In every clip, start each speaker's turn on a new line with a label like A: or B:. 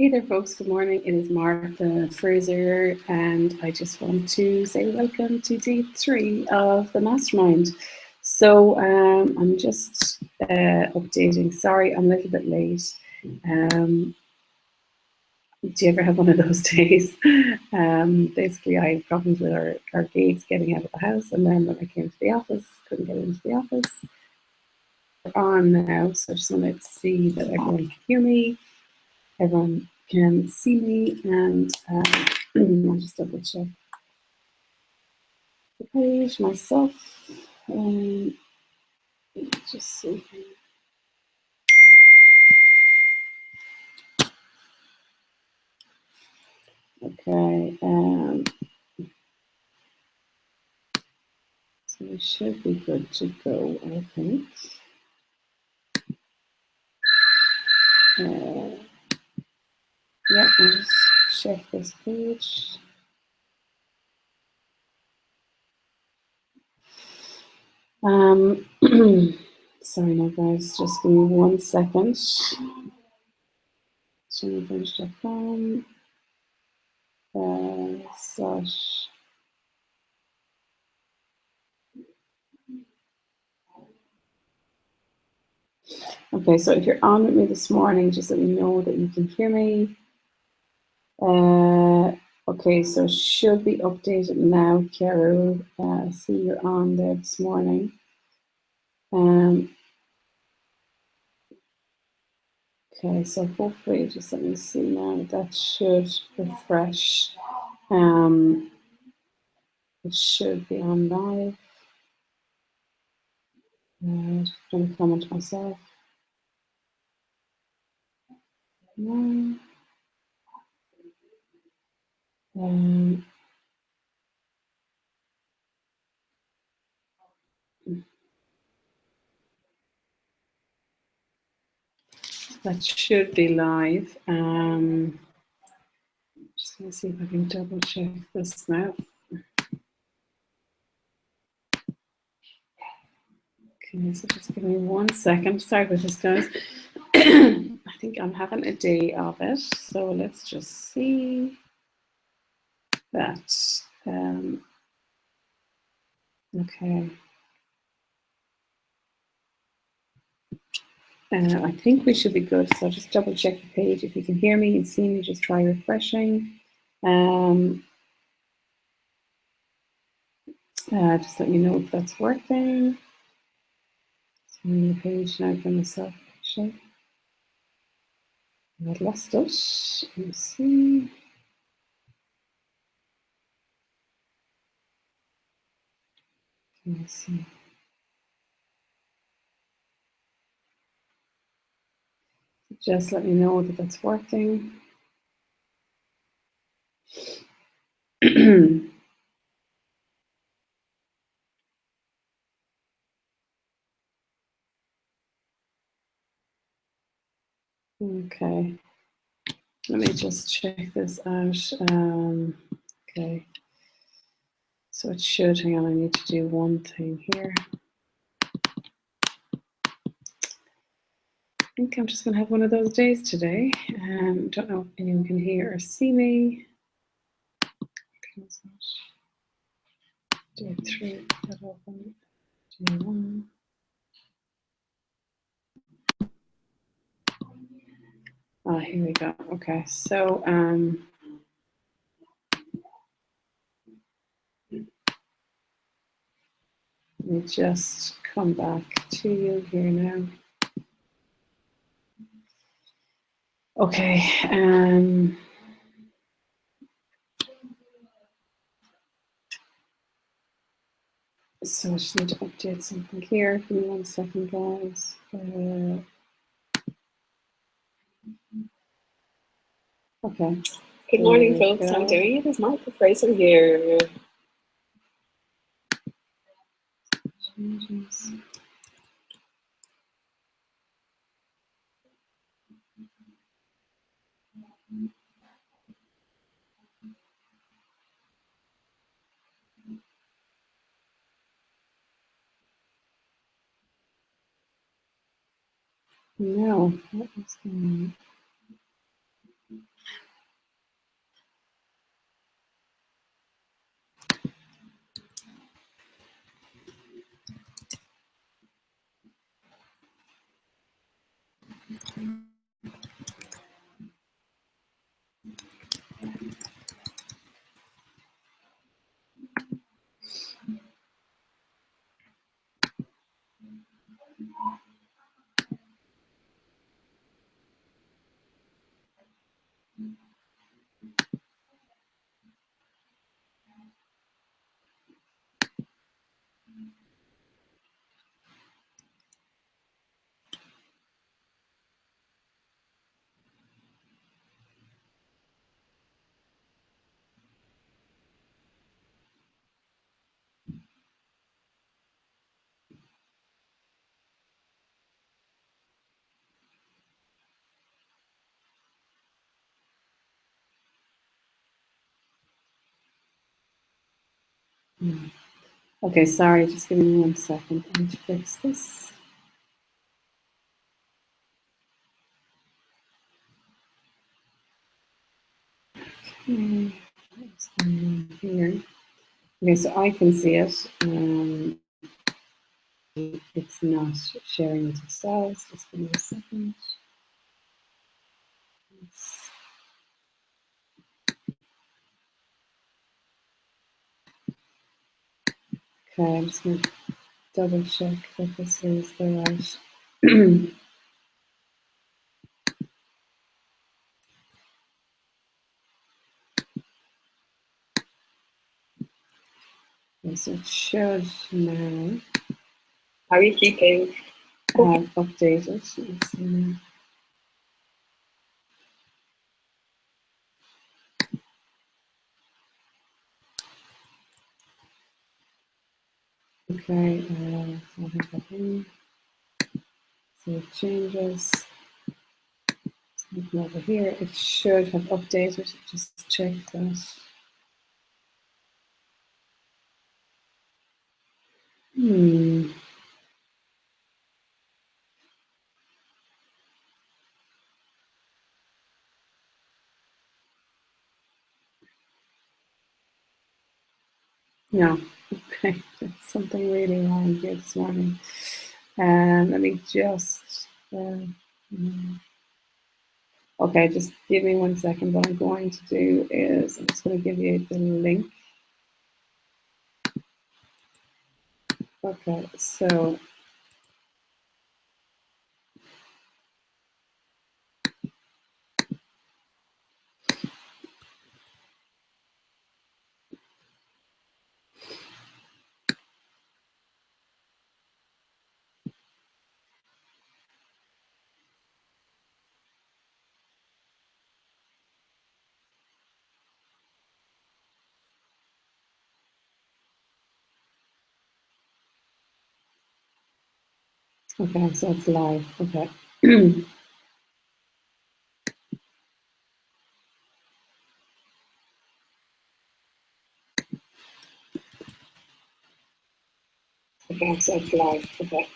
A: Hey there, folks. Good morning. It is Martha Fraser, and I just want to say welcome to day 3 of the Mastermind. So I'm just updating. Sorry, I'm a little bit late. Do you ever have one of those days? Basically, I had problems with our gates getting out of the house, and then when I came to the office, couldn't get into the office. We're on now, so I just wanted to see that everyone can hear me. Everyone can see me, and I'll just double check the page myself. Just see. Okay, so we should be good to go, I think. Yeah, I'll just check this page. Sorry now, guys, just give me 1 second. Jennifer.com slash. Okay, so if you're on with me this morning, just let me know that you can hear me. Okay, so it should be updated now, Carol. I see you're on there this morning. Okay, so hopefully, just let me see now, that should refresh. It should be on live. Just going to comment myself. No. That should be live. Just going to see if I can double check this now. Okay, so just give me 1 second. Sorry about this, guys. I think I'm having a day of it. So let's just see that. Okay. I think we should be good. So just double check the page. If you can hear me and see me, just try refreshing. Just let me know if that's working. So I'm on the page now for myself, actually. I lost it. Let me see. Let me see. Just let me know that that's working. Okay. Let me just check this out. Okay. So it should, hang on, I need to do one thing here. I think I'm just going to have one of those days today. Don't know if anyone can hear or see me. Day 3, that open. Day 1. Ah, here we go. Okay, so let me just come back to you here now. Okay, so I just need to update something here. Give me 1 second, guys. Okay.
B: Good morning, folks. How are you? It is Martha Fraser here.
A: Changes. No, what is going on? Okay, sorry, just give me 1 second. I need to fix this. Okay, what's going on here? Okay, so I can see it. It's not sharing it itself. Just give me a second. Okay, I'm just going to double check that this is the right. Okay, so it should now
B: How are you keeping?
A: have updated. Let's see now. Okay, so I have that in. So it changes. Something over here. It should have updated. Just check that. No. Okay, that's something really wrong here this morning. Let me just. Okay, just give me 1 second. What I'm going to do is I'm just going to give you the link. Okay, so okay, so it's live. Okay. Okay, so it's live. Okay.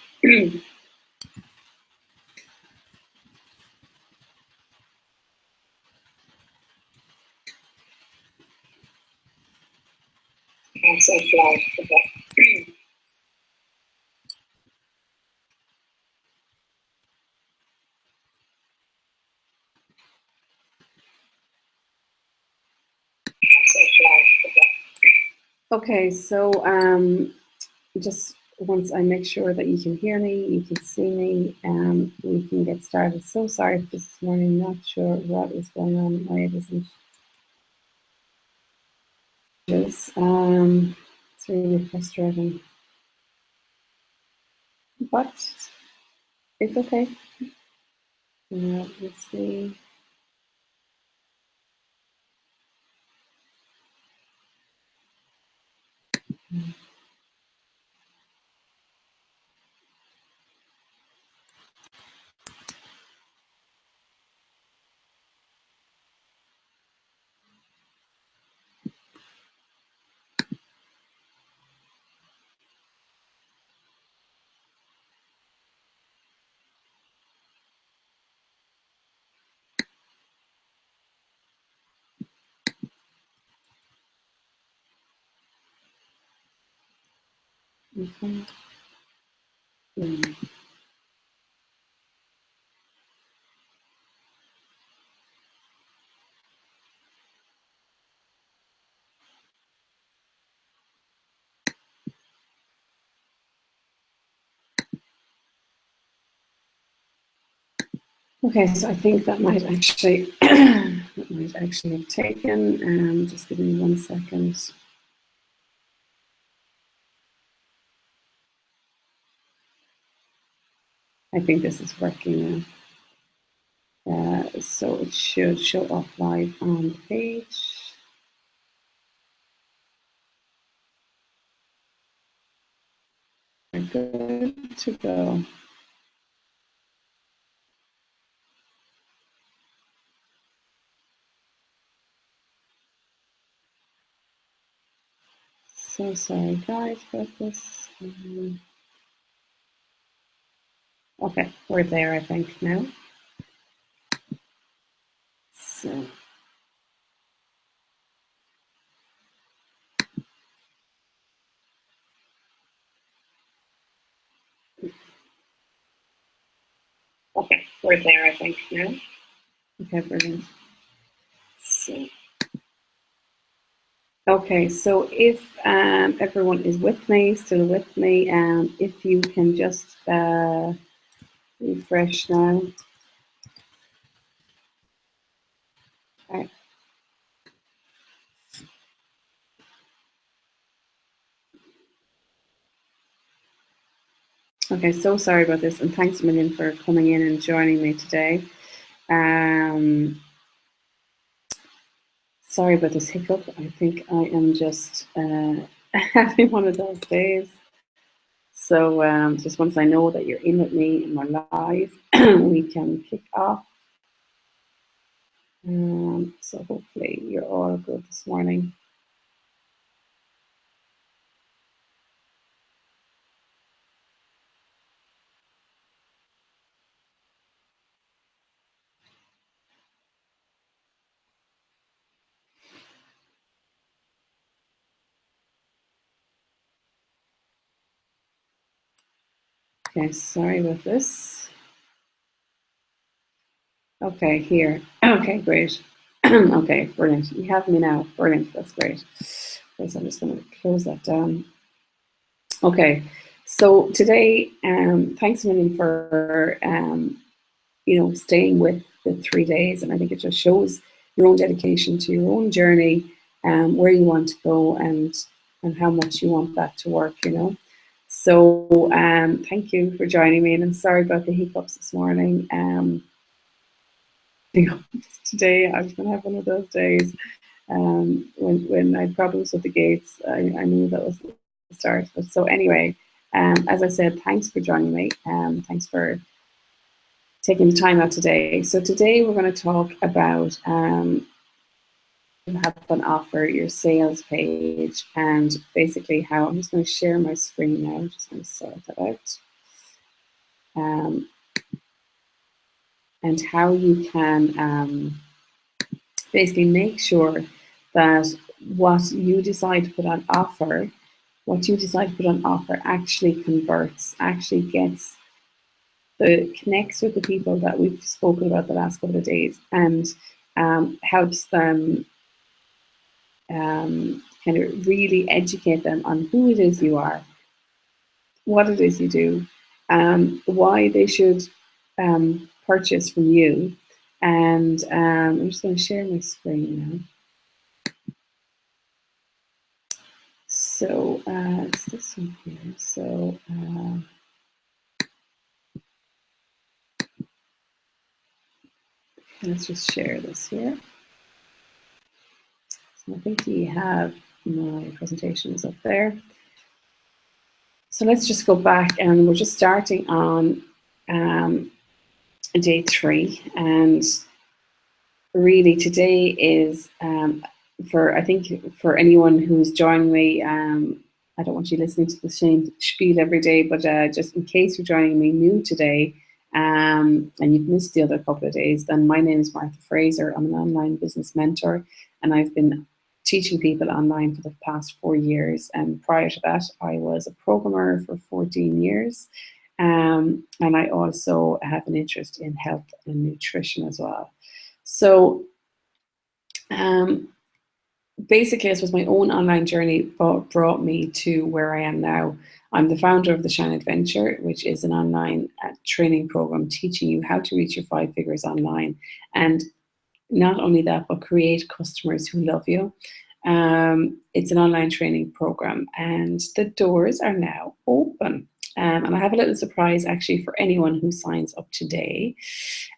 A: Okay, so it's live. Okay. So it's live. Okay, so just once I make sure that you can hear me, you can see me, we can get started. So sorry for this morning, not sure what is going on, why it isn't. It's really frustrating, but it's okay. Let's see. Okay. Okay, so I think that might actually have taken. Just give me 1 second. I think this is working now. So it should show up live on the page. We're good to go. So sorry, guys, about this. Okay, we're there, I think, now. So. Okay, we're there, I think, now. Okay, brilliant. So. Okay, so if everyone is with me, still with me, if you can just refresh now. Okay. Okay, so sorry about this, and thanks a million for coming in and joining me today. Sorry about this hiccup. I think I am just having one of those days. So just once I know that you're in with me and we're live, we can kick off. So hopefully you're all good this morning. Okay, sorry about this. Okay, here. Okay, great. Okay, brilliant. You have me now. Brilliant. That's great. Okay, so I'm just going to close that down. Okay, so today, thanks a million for staying with the 3 days, and I think it just shows your own dedication to your own journey, where you want to go, and how much you want that to work. So thank you for joining me, and I'm sorry about the hiccups this morning. Today I was going to have one of those days. When I had problems with the gates, I knew that was the start. But so anyway, as I said, thanks for joining me. Thanks for taking the time out today. So today we're going to talk about you have an offer, your sales page, and basically how I'm just going to share my screen now. I'm just going to sort that out. And how you can basically make sure that what you decide to put on offer, actually converts, actually connects with the people that we've spoken about the last couple of days, and helps them kind of really educate them on who it is you are, what it is you do, why they should purchase from you. And I'm just going to share my screen now. So it's this one here. So let's just share this here. So I think you have my presentation is up there. So let's just go back, and we're just starting on day 3, and really today is for anyone who's joining me. I don't want you listening to the same spiel every day, but just in case you're joining me new today, and you've missed the other couple of days, then my name is Martha Fraser. I'm an online business mentor, and I've been teaching people online for the past 4 years. And prior to that, I was a programmer for 14 years. And I also have an interest in health and nutrition as well. So basically, I suppose my own online journey brought me to where I am now. I'm the founder of the Shine Adventure, which is an online training program teaching you how to reach your 5 figures online. And not only that, but create customers who love you. It's an online training program, and the doors are now open. And I have a little surprise actually for anyone who signs up today.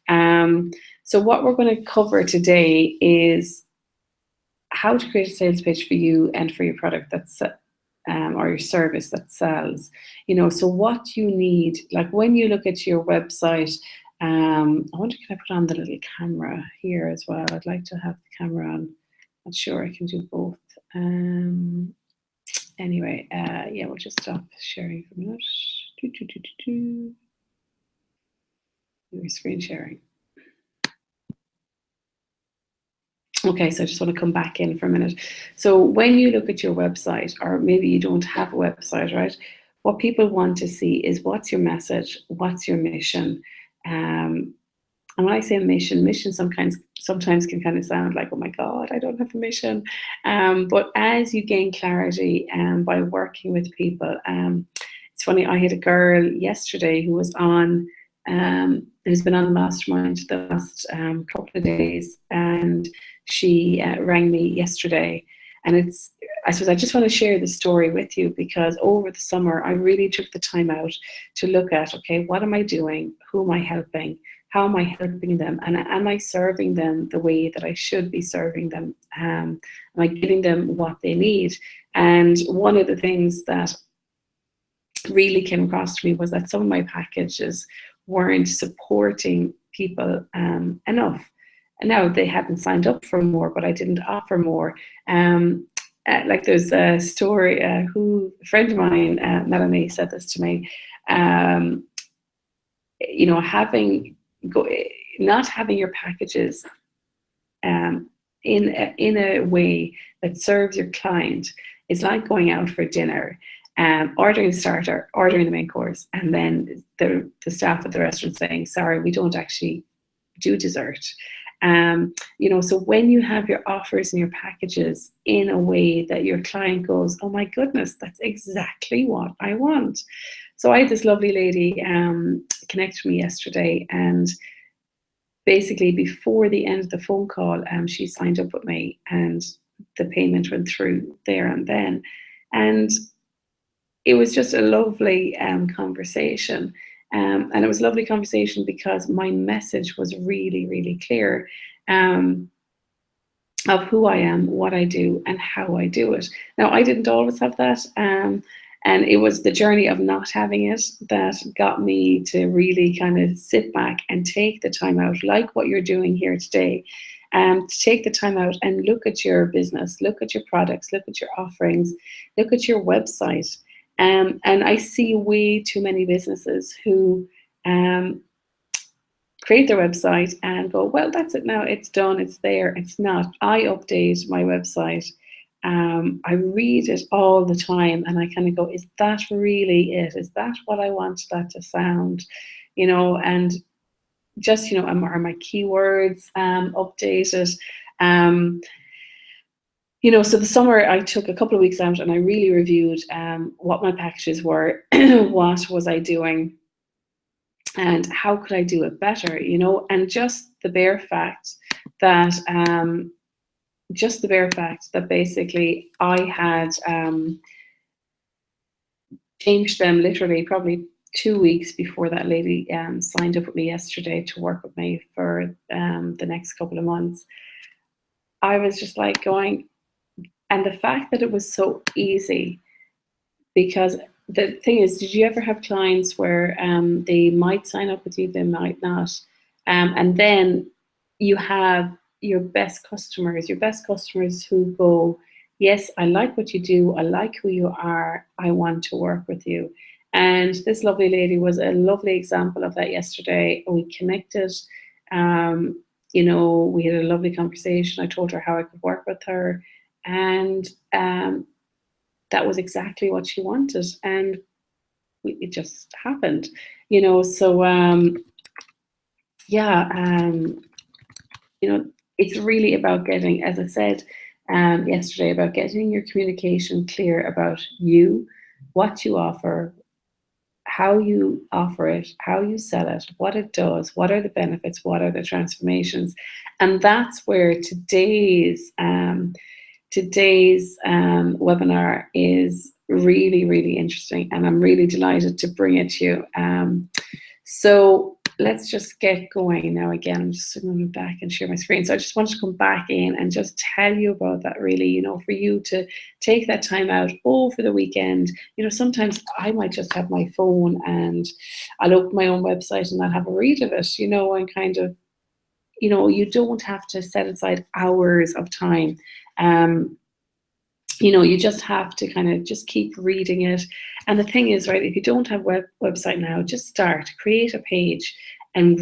A: So what we're going to cover today is how to create a sales pitch for you and for your product that's or your service that sells. So what you need, like when you look at your website, I wonder, can I put on the little camera here as well? I'd like to have the camera on. Not sure I can do both. Anyway, yeah, we'll just stop sharing for a minute. Your screen sharing. Okay, so I just want to come back in for a minute. So when you look at your website, or maybe you don't have a website, right? What people want to see is what's your message, what's your mission. And when I say mission sometimes can kind of sound like, oh my God, I don't have a mission. But as you gain clarity by working with people, it's funny, I had a girl yesterday who was on, who's been on the Mastermind the last couple of days, and she rang me yesterday. And I suppose I just want to share the story with you, because over the summer, I really took the time out to look at, okay, what am I doing? Who am I helping? How am I helping them? And am I serving them the way that I should be serving them? Am I giving them what they need? And one of the things that really came across to me was that some of my packages weren't supporting people enough. And now they hadn't signed up for more, but I didn't offer more. Like there's a story, a friend of mine, Melanie, said this to me. Not having your packages in a way that serves your client is like going out for dinner, ordering the starter, ordering the main course, and then the staff at the restaurant saying, sorry, we don't actually do dessert. So when you have your offers and your packages in a way that your client goes, oh my goodness, that's exactly what I want. So I had this lovely lady connect with me yesterday, and basically before the end of the phone call, she signed up with me, and the payment went through there and then. And it was just a lovely conversation. And it was a lovely conversation because my message was really, really clear of who I am, what I do, and how I do it. Now, I didn't always have that. And it was the journey of not having it that got me to really kind of sit back and take the time out, like what you're doing here today, to take the time out and look at your business, look at your products, look at your offerings, look at your website. And I see way too many businesses who create their website and go, well, that's it now, it's done, it's there. It's not. I update my website. I read it all the time, and I kind of go, is that really it? Is that what I want that to sound? And just, are my keywords updated? So the summer I took a couple of weeks out and I really reviewed what my packages were, what was I doing, and how could I do it better, and just the bare fact that basically I had changed them literally probably 2 weeks before that lady signed up with me yesterday to work with me for the next couple of months. I was just like going, and the fact that it was so easy, because the thing is, did you ever have clients where they might sign up with you, they might not, and then you have your best customers who go, yes, I like what you do, I like who you are, I want to work with you. And this lovely lady was a lovely example of that yesterday. We connected, we had a lovely conversation. I told her how I could work with her, and that was exactly what she wanted, and it just happened, so it's really about getting, as I said, yesterday about getting your communication clear about you, what you offer, how you offer it, how you sell it, what it does, what are the benefits, what are the transformations. And that's where today's webinar is really, really interesting, and I'm really delighted to bring it to you. So let's just get going now. Again, I'm just going to go back and share my screen. So I just wanted to come back in and just tell you about that, really, you know, for you to take that time out over the weekend. You know, sometimes I might just have my phone and I'll open my own website and I'll have a read of it, you know, and kind of, you know, you don't have to set aside hours of time. You know, you just have to kind of just keep reading it. And the thing is, right, if you don't have website now, just start, create a page, and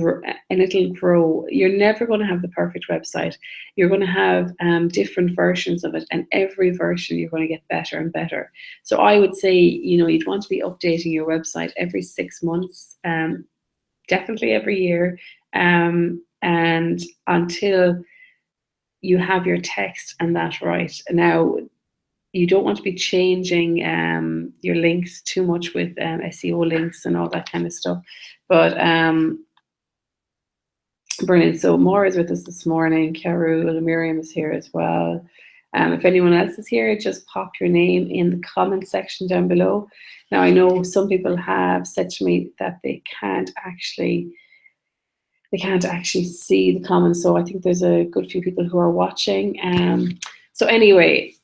A: it'll grow. You're never going to have the perfect website. You're going to have different versions of it, and every version you're going to get better and better. So I would say, you know, you'd want to be updating your website every 6 months, definitely every year, and until you have your text and that right. Now, you don't want to be changing your links too much with SEO links and all that kind of stuff. But brilliant. So Maura is with us this morning. Carol and Miriam is here as well. If anyone else is here, just pop your name in the comment section down below. Now, I know some people have said to me that they can't actually see the comments. So I think there's a good few people who are watching. So anyway,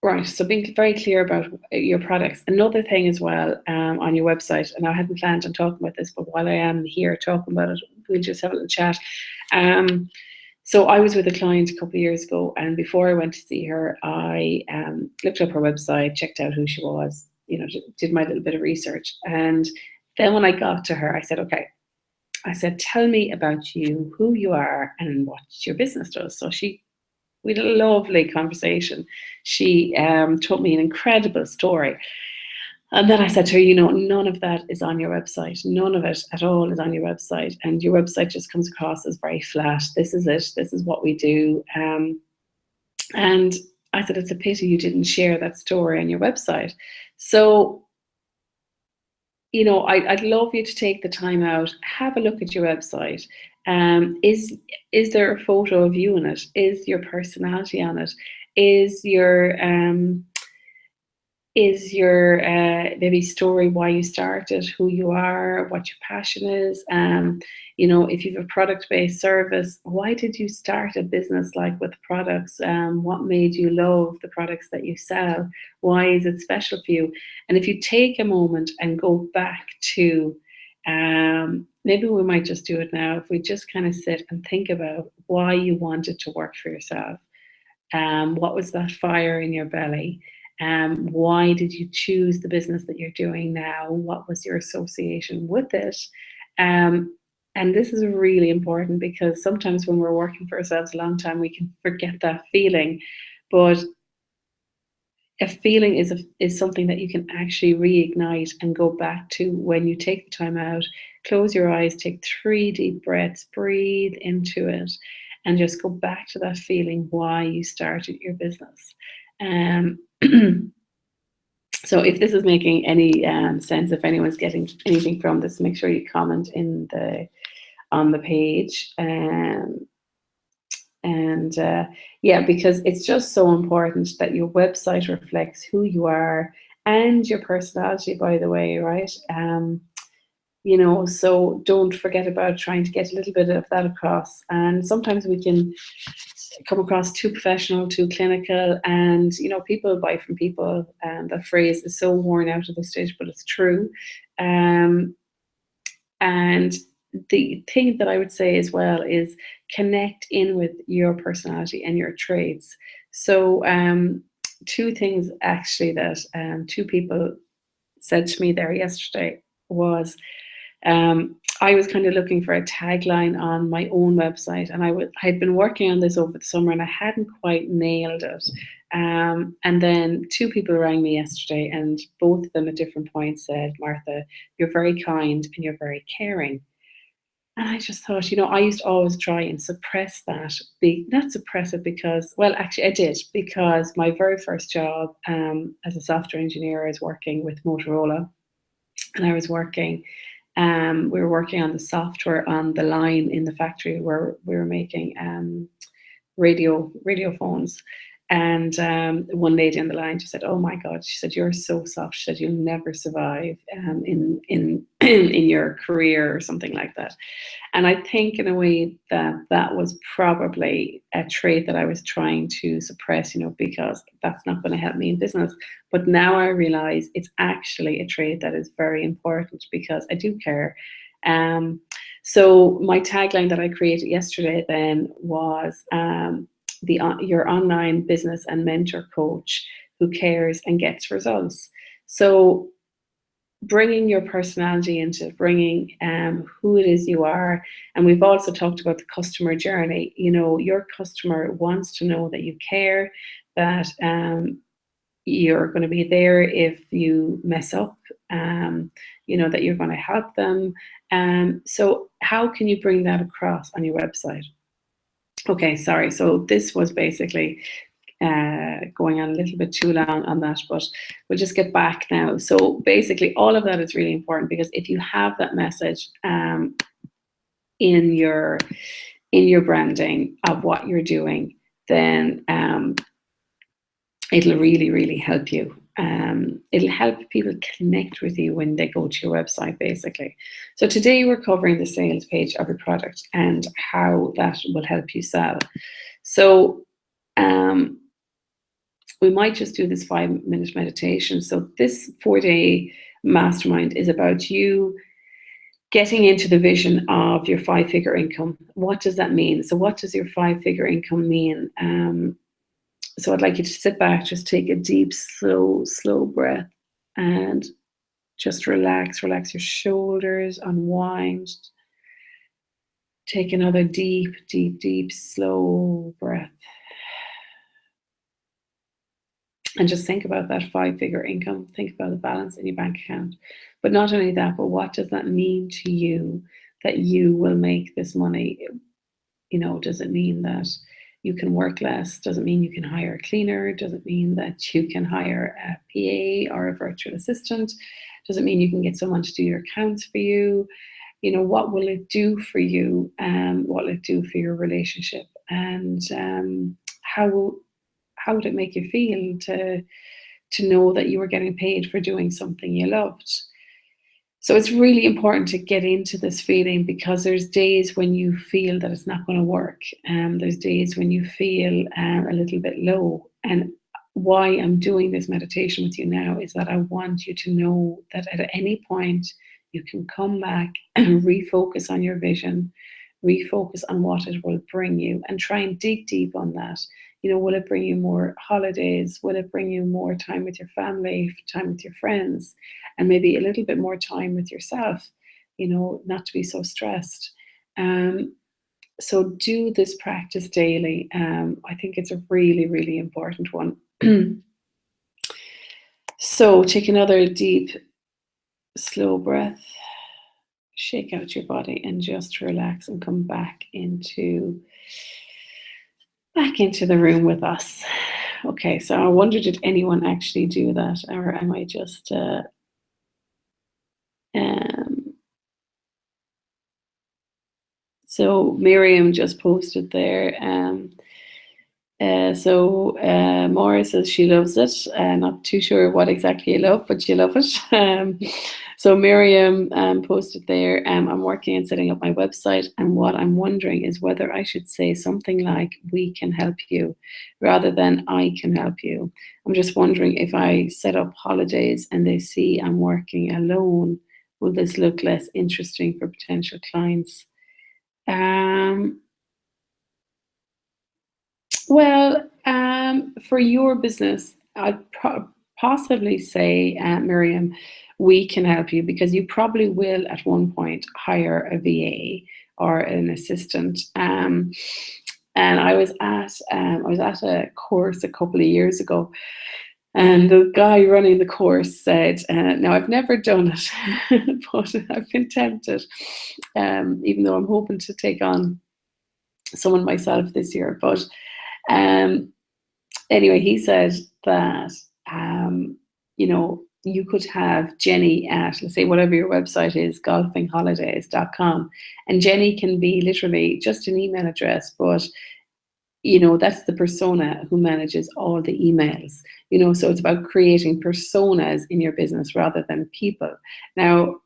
A: right, so being very clear about your products. Another thing as well on your website, and I hadn't planned on talking about this, but while I am here talking about it, we'll just have a little chat. So I was with a client a couple of years ago, and before I went to see her, I looked up her website, checked out who she was, you know, did my little bit of research. And then when I got to her, I said, okay, I said, tell me about you, who you are, and what your business does. So we had a lovely conversation. She told me an incredible story. And then I said to her, you know, none of that is on your website. None of it at all is on your website. And your website just comes across as very flat. This is it. This is what we do. And I said, it's a pity you didn't share that story on your website. So, you know, I'd love you to take the time out, have a look at your website. Is there a photo of you in it? Is your personality on it? Is your maybe story why you started, who you are, what your passion is? You know, if you have a product-based service, why did you start a business like with products? What made you love the products that you sell? Why is it special for you? And if you take a moment and go back to, maybe we might just do it now, if we just kind of sit and think about why you wanted to work for yourself. What was that fire in your belly? Why did you choose the business that you're doing now? What was your association with it? And this is really important, because sometimes when we're working for ourselves a long time, we can forget that feeling. But a feeling is something that you can actually reignite and go back to when you take the time out, close your eyes, take 3 deep breaths, breathe into it, and just go back to that feeling why you started your business. So if this is making any sense, if anyone's getting anything from this, make sure you comment on the page. Yeah, because it's just so important that your website reflects who you are and your personality, by the way, right? You know, so don't forget about trying to get a little bit of that across. And sometimes we can come across too professional, too clinical, and you know, people buy from people. And that phrase is so worn out at this stage, but it's true. And the thing that I would say as well is connect in with your personality and your traits. So 2 things actually that 2 people said to me there yesterday was, I was kind of looking for a tagline on my own website, and I'd been working on this over the summer and I hadn't quite nailed it. And then 2 people rang me yesterday, and both of them at different points said, Martha, you're very kind and you're very caring. And I just thought, I used to always try and suppress that. Not suppress it because, well, actually I did, because my very first job as a software engineer, I was working with Motorola, and I was working, we were working on the software on the line in the factory where we were making radio phones. And one lady on the line, she said, "Oh my God," she said, "you're so soft." She said, "You'll never survive in in your career," or something like that. And I think in a way that was probably a trait that I was trying to suppress, because that's not going to help me in business. But now I realize it's actually a trait that is very important, because I do care. So my tagline that I created yesterday then was, your online business and mentor coach who cares and gets results. So bringing your personality into bringing who it is you are. And we've also talked about the customer journey. Your customer wants to know that you care, that you're going to be there if you mess up, that you're going to help them. So how can you bring that across on your website? Okay, sorry. So this was basically going on a little bit too long on that, but we'll just get back now. So basically all of that is really important, because if you have that message in your branding of what you're doing, then it'll really, really help you. It'll help people connect with you when they go to your website, basically. So today we're covering the sales page of your product and how that will help you sell. So we might just do this 5-minute meditation. So this 4-day mastermind is about you getting into the vision of your 5-figure income. What does that mean? So what does your 5-figure income mean? So I'd like you to sit back, just take a deep, slow breath, and just relax your shoulders, unwind. Take another deep, slow breath. And just think about that 5-figure income. Think about the balance in your bank account. But not only that, but what does that mean to you that you will make this money? Does it mean that you can work less? Does it mean you can hire a cleaner? Does it mean that you can hire a PA or a virtual assistant? Does it mean you can get someone to do your accounts for you? What will it do for you? What will it do for your relationship? And how would it make you feel to know that you were getting paid for doing something you loved? So it's really important to get into this feeling, because there's days when you feel that it's not going to work. There's days when you feel a little bit low. And why I'm doing this meditation with you now is that I want you to know that at any point you can come back and refocus on your vision, refocus on what it will bring you, and try and dig deep on that. Will it bring you more holidays? Will it bring you more time with your family, time with your friends, and maybe a little bit more time with yourself, not to be so stressed. So do this practice daily. I think it's a really, really important one. So take another deep, slow breath, shake out your body, and just relax and come back into the room with us. Okay, so I wonder, did anyone actually do that, or am I just so Miriam just posted there. Maura says she loves it. Not too sure what exactly you love, but you love it. So Miriam posted there, I'm working on setting up my website, and what I'm wondering is whether I should say something like, "We can help you," rather than "I can help you." I'm just wondering, if I set up holidays and they see I'm working alone, will this look less interesting for potential clients? Well, for your business, I'd possibly say, Miriam, we can help you, because you probably will at one point hire a VA or an assistant. And I was at a course a couple of years ago, And the guy running the course said, now I've never done it, but I've been tempted, even though I'm hoping to take on someone myself this year. But anyway, he said that, you could have Jenny at, let's say, whatever your website is, golfingholidays.com. And Jenny can be literally just an email address, but that's the persona who manages all the emails, so it's about creating personas in your business rather than people. Now,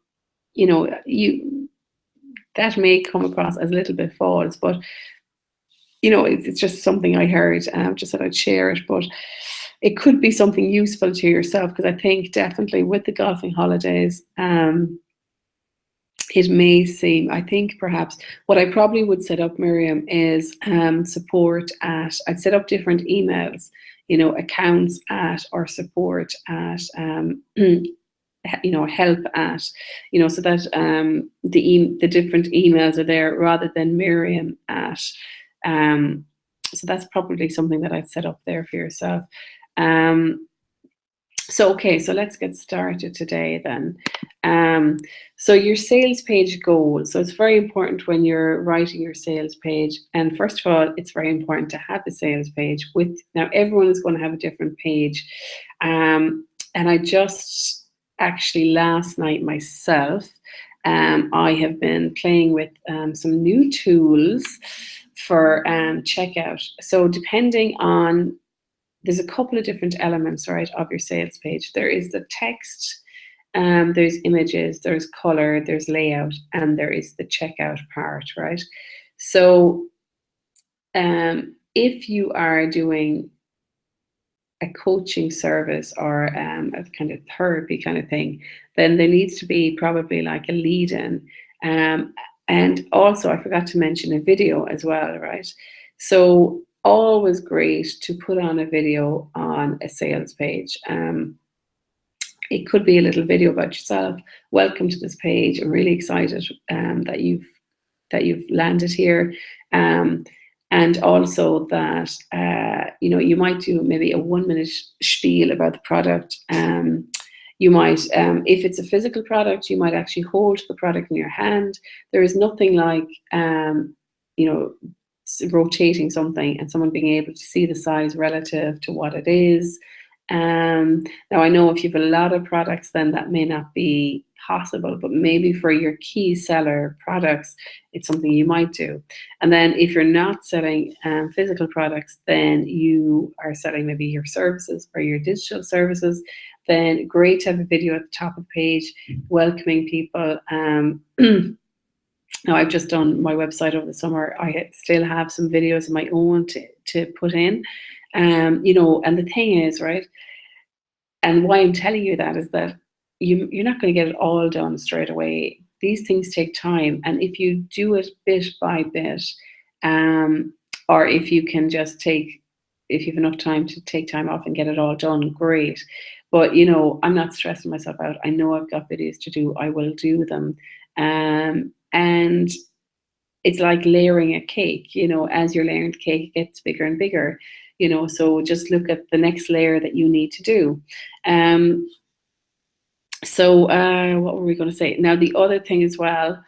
A: that may come across as a little bit false, but it's just something I heard, and just thought I'd share it. But it could be something useful to yourself, because I think definitely with the golfing holidays, it may seem, I think perhaps what I probably would set up, Miriam, is support at, I'd set up different emails, accounts at, or support at, help at, so that the different emails are there rather than Miriam at. So that's probably something that I'd set up there for yourself. Okay, so let's get started today then. So your sales page goal. So it's very important when you're writing your sales page. And first of all, it's very important to have a sales page now everyone is going to have a different page. And I just actually last night myself, I have been playing with some new tools for checkout. So depending on, there's a couple of different elements, right, of your sales page. There is the text, there's images, there's color, there's layout, and there is the checkout part, right? So if you are doing a coaching service or a kind of therapy kind of thing, then there needs to be probably like a lead in. And also, I forgot to mention a video as well, right? So always great to put on a video on a sales page. It could be a little video about yourself. Welcome to this page. I'm really excited that you've landed here. And also that, you might do maybe a 1-minute spiel about the product. You might, if it's a physical product, you might actually hold the product in your hand. There is nothing like, rotating something and someone being able to see the size relative to what it is. Now I know if you have a lot of products, then that may not be possible, but maybe for your key seller products, it's something you might do. And then if you're not selling physical products, then you are selling maybe your services or your digital services, then great to have a video at the top of the page welcoming people. Now, I've just done my website over the summer. I still have some videos of my own to put in. And the thing is, right, and why I'm telling you that is that you're not going to get it all done straight away. These things take time. And if you do it bit by bit, or if you can just if you have enough time to take time off and get it all done, great. But, I'm not stressing myself out. I know I've got videos to do. I will do them. And it's like layering a cake, as you're layering the cake, it gets bigger and bigger, so just look at the next layer that you need to do. So what were we going to say? Now, the other thing as well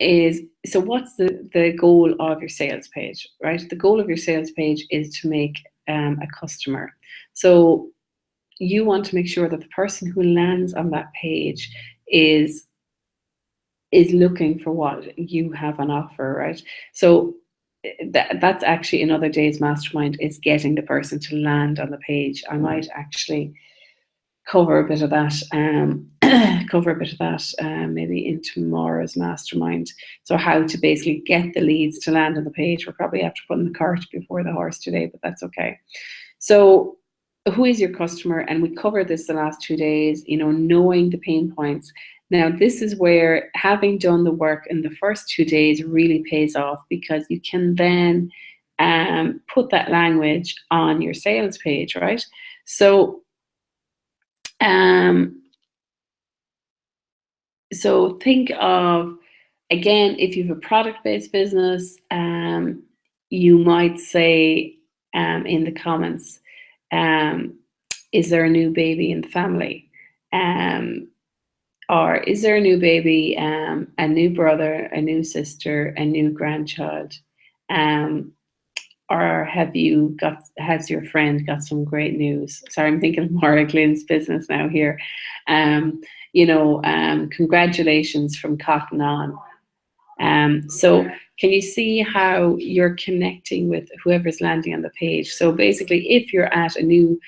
A: is, so what's the goal of your sales page, right? The goal of your sales page is to make a customer. So you want to make sure that the person who lands on that page is looking for what you have on offer, right? So that's actually another day's mastermind, is getting the person to land on the page. I might actually cover a bit of that, maybe in tomorrow's mastermind. So how to basically get the leads to land on the page. We're probably after putting the cart before the horse today, but that's okay. So who is your customer? And we covered this the last 2 days, knowing the pain points. Now, this is where having done the work in the first 2 days really pays off, because you can then put that language on your sales page, right? So, so think of, again, if you have a product-based business, you might say in the comments, is there a new baby in the family? Or is there a new baby, a new brother, a new sister, a new grandchild? Or has your friend got some great news? Sorry, I'm thinking of Maura Glynn's business now here. Congratulations from Cotton On. So can you see how you're connecting with whoever's landing on the page? So basically, if you're at the new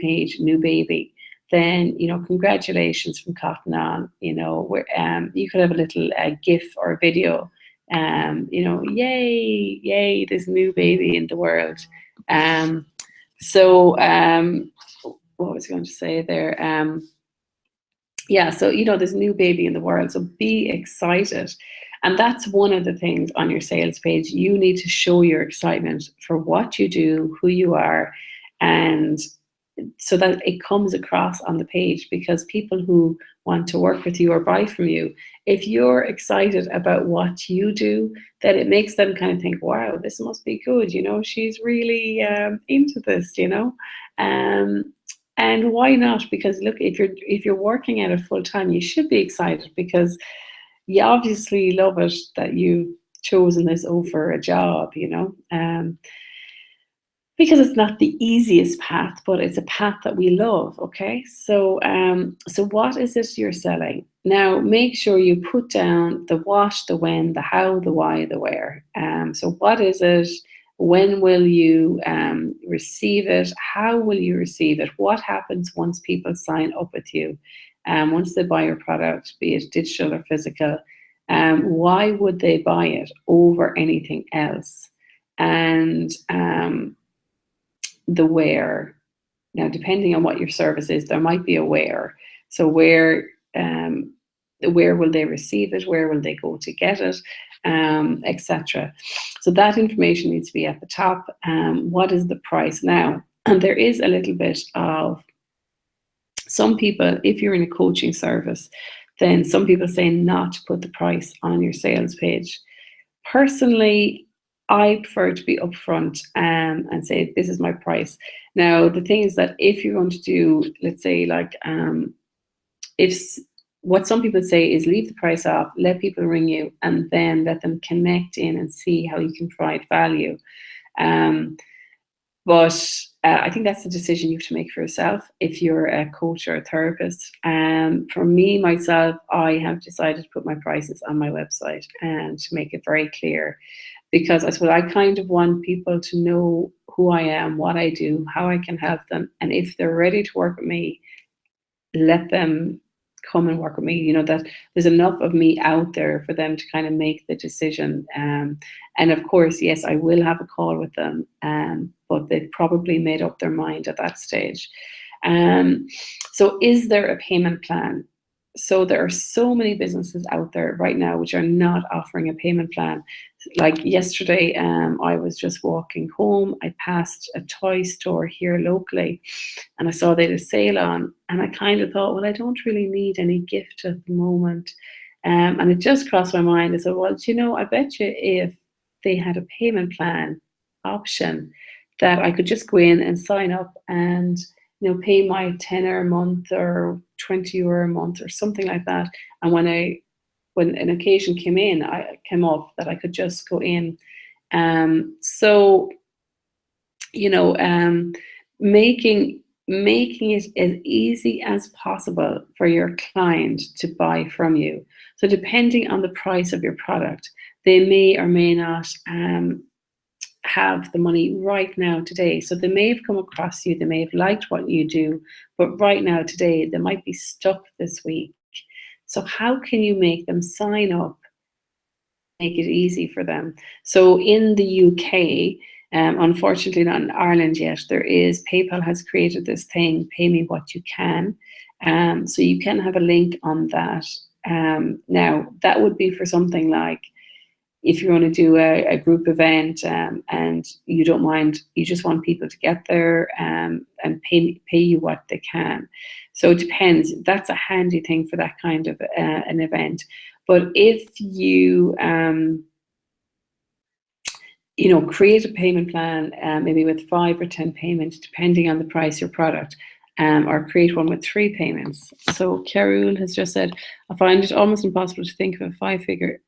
A: page, new baby, then congratulations from Cotton On. Where you could have a little GIF or video. Yay, this new baby in the world. What was I going to say there? So there's a new baby in the world, so be excited. And that's one of the things on your sales page. You need to show your excitement for what you do, who you are, and so that it comes across on the page, because people who want to work with you or buy from you, if you're excited about what you do, then it makes them kind of think, wow, this must be good, she's really into this, and why not? Because look, if you're working at it full time, you should be excited, because you obviously love it that you've chosen this over a job, because it's not the easiest path, but it's a path that we love. Okay, so what is it you're selling? Now, make sure you put down the what, the when, the how, the why, the where. So what is it? When will you receive it? How will you receive it? What happens once people sign up with you? Once they buy your product, be it digital or physical, why would they buy it over anything else? And the where. Now, depending on what your service is, there might be a where. So where will they receive it? Where will they go to get it? Etc. So that information needs to be at the top. What is the price now? And there is a little bit of, some people, if you're in a coaching service, then some people say not to put the price on your sales page. Personally, I prefer to be upfront and say, this is my price. Now, the thing is that if you're going to do, let's say, like, what some people say is leave the price off, let people ring you, and then let them connect in and see how you can provide value. But I think that's the decision you have to make for yourself if you're a coach or a therapist. For me, myself, I have decided to put my prices on my website and to make it very clear, because I suppose I kind of want people to know who I am, what I do, how I can help them. And if they're ready to work with me, let them come and work with me. That there's enough of me out there for them to kind of make the decision. And of course, yes, I will have a call with them, but they've probably made up their mind at that stage. So is there a payment plan? So there are so many businesses out there right now which are not offering a payment plan. Like yesterday, I was just walking home. I passed a toy store here locally, and I saw they had a sale on, and I kind of thought, well, I don't really need any gift at the moment. And it just crossed my mind. I said, well, I bet you if they had a payment plan option, that I could just go in and sign up and pay my €10 a month or €20 a month or something like that. And when an occasion came up that I could just go in. Making it as easy as possible for your client to buy from you. So depending on the price of your product, they may or may not have the money right now today. So they may have come across you, they may have liked what you do, but right now today they might be stuck this week. So how can you make them sign up, make it easy for them? So in the UK, unfortunately not in Ireland yet, PayPal has created this thing, pay me what you can. So you can have a link on that. Now that would be for something like, if you're going to do a group event and you don't mind, you just want people to get there and pay you what they can. So it depends. That's a handy thing for that kind of an event. But if you create a payment plan, maybe with 5 or 10 payments, depending on the price of your product, or create one with 3 payments. So Carol has just said, I find it almost impossible to think of a 5-figure.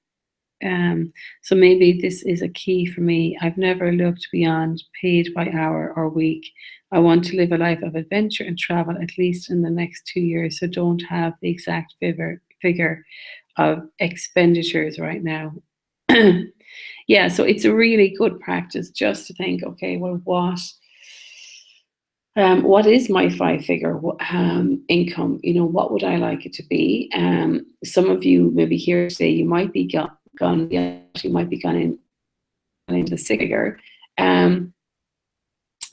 A: So maybe this is a key for me. I've never looked beyond paid by hour or week. I want to live a life of adventure and travel at least in the next 2 years, so don't have the exact figure of expenditures right now. Yeah, so it's a really good practice just to think, okay, well, what is my 5-figure income? What would I like it to be? Some of you maybe here today, you might be gone into the 6-figure.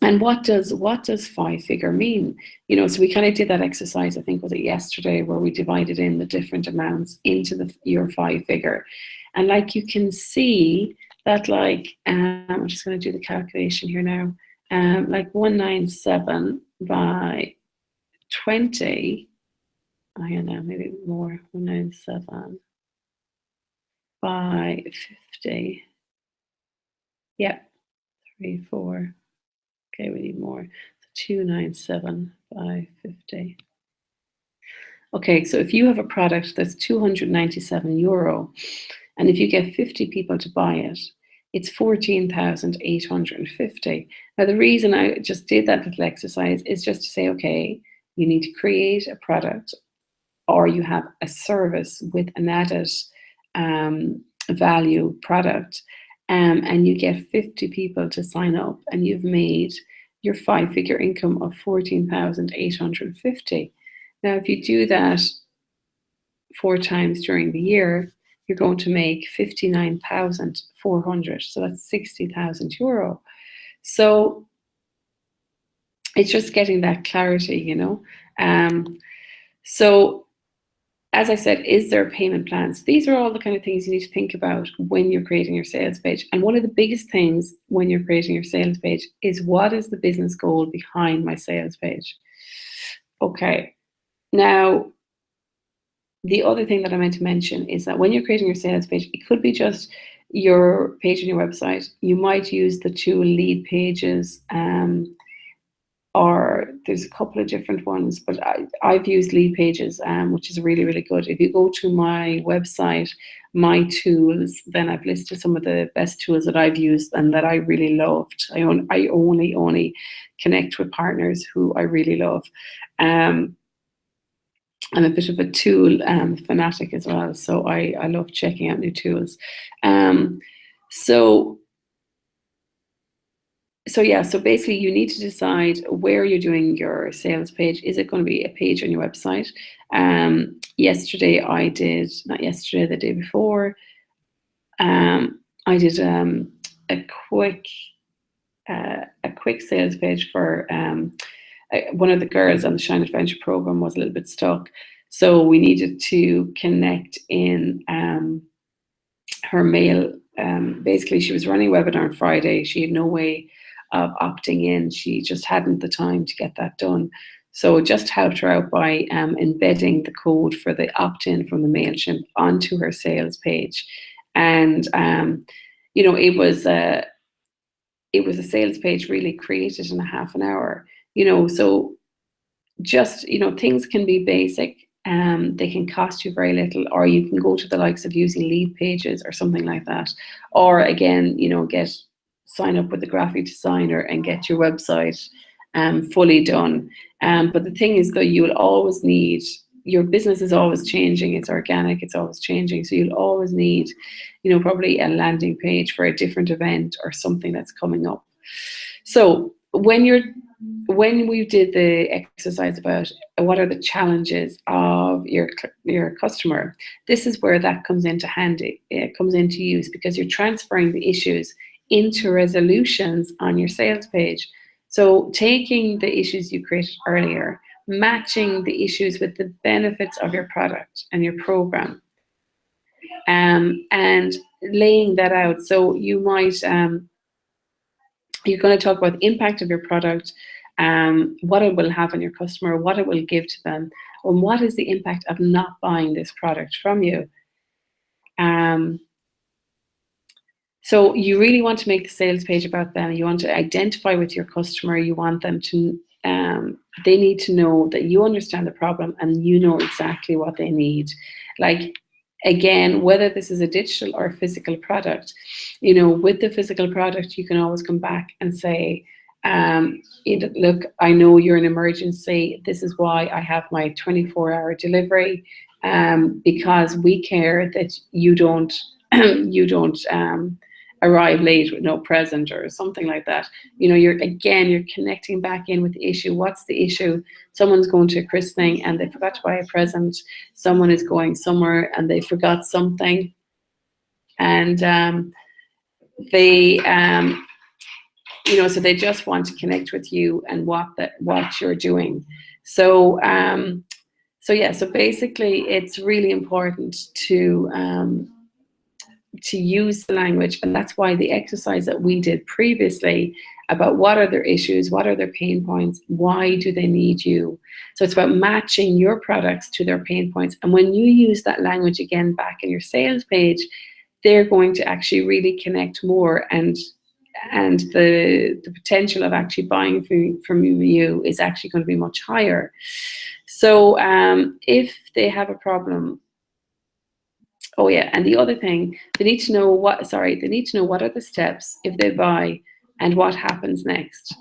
A: And what does 5-figure mean? So we kind of did that exercise, I think, was it yesterday, where we divided in the different amounts into your 5-figure. And like you can see that, like, I'm just going to do the calculation here now. Like 197 by 20, I don't know, maybe more, 197 by 50. Yeah, 3, 4. Okay, we need more. So 297 by 50. Okay, so if you have a product that's €297, and if you get 50 people to buy it, it's 14,850. Now, the reason I just did that little exercise is just to say, okay, you need to create a product, or you have a service with an added value product, and you get 50 people to sign up, and you've made your 5-figure income of 14,850. Now, if you do that 4 times during the year, you're going to make 59,400. So that's €60,000. So it's just getting that clarity, So as I said, is there payment plans? These are all the kind of things you need to think about when you're creating your sales page. And one of the biggest things when you're creating your sales page is, what is the business goal behind my sales page? Okay. Now, the other thing that I meant to mention is that when you're creating your sales page, it could be just your page on your website. You might use the tool Lead Pages, or there's a couple of different ones, but I've used Lead Pages, which is really, really good. If you go to my website, My Tools, then I've listed some of the best tools that I've used and that I really loved. I only connect with partners who I really love. I'm a bit of a tool fanatic as well, so I love checking out new tools. So yeah, so basically you need to decide where you're doing your sales page. Is it going to be a page on your website? Yesterday I did, not yesterday, the day before, I did a quick sales page for one of the girls on the Shine Adventure program was a little bit stuck. So we needed to connect in her mail. Basically, she was running a webinar on Friday. She had no way of opting in. She just hadn't the time to get that done. So it just helped her out by embedding the code for the opt-in from the MailChimp onto her sales page. And, it was a sales page really created in a half an hour. So just, things can be basic. They can cost you very little, or you can go to the likes of using Lead Pages or something like that. Or again, sign up with a graphic designer and get your website fully done. But the thing is, though, you will always need, your business is always changing. It's organic, it's always changing. So you'll always need, probably a landing page for a different event or something that's coming up. So when we did the exercise about what are the challenges of your customer, this is where that comes into handy. It comes into use because you're transferring the issues into resolutions on your sales page. So taking the issues you created earlier, matching the issues with the benefits of your product and your program, and laying that out. So you might, you're going to talk about the impact of your product, what it will have on your customer, what it will give to them, and what is the impact of not buying this product from you. So you really want to make the sales page about them. You want to identify with your customer. You want them to, they need to know that you understand the problem and you know exactly what they need. Like, again, whether this is a digital or a physical product, you know, with the physical product, you can always come back and say, look, I know you're an emergency. This is why I have my 24-hour delivery, because we care that you don't you don't arrive late with no present or something like that. You know, you're connecting back in with the issue. What's the issue? Someone's going to a christening and they forgot to buy a present. Someone is going somewhere and they forgot something, and they you know, so they just want to connect with you and what you're doing. So so basically it's really important to use the language, and that's why the exercise that we did previously about what are their issues, what are their pain points, why do they need you. So it's about matching your products to their pain points, and when you use that language again back in your sales page, they're going to actually really connect more, and the potential of actually buying from you is actually going to be much higher. So if they have a problem, oh yeah, and the other thing, they need to know what are the steps if they buy and what happens next.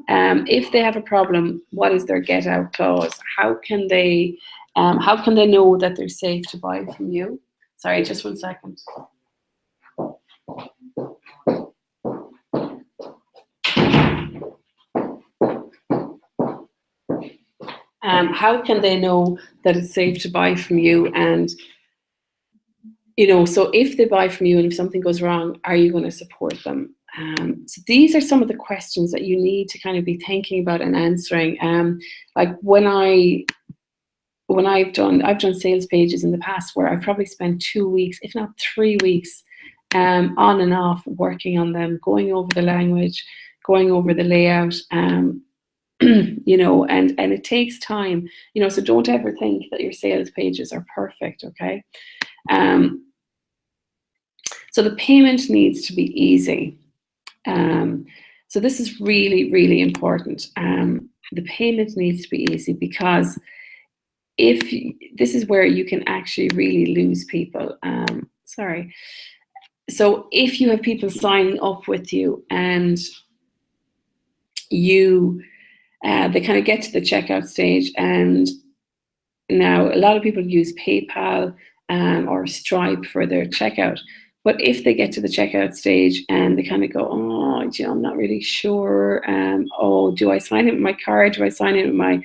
A: If they have a problem, what is their get out clause? How can they know that they're safe to buy from you? Sorry, just 1 second. How can they know that it's safe to buy from you? And, you know, so if they buy from you and if something goes wrong, are you going to support them? So these are some of the questions that you need to kind of be thinking about and answering. Like when I've done sales pages in the past where I've probably spent 2 weeks, if not 3 weeks, on and off working on them, going over the language, going over the layout, you know, and it takes time, you know, so don't ever think that your sales pages are perfect, okay? So the payment needs to be easy. So this is really, really important. The payment needs to be easy, because this is where you can actually really lose people. Sorry. So if you have people signing up with you and they kind of get to the checkout stage, and now a lot of people use PayPal or Stripe for their checkout. But if they get to the checkout stage and they kind of go, oh, you know, I'm not really sure. Oh, do I sign it with my card? Do I sign it with my...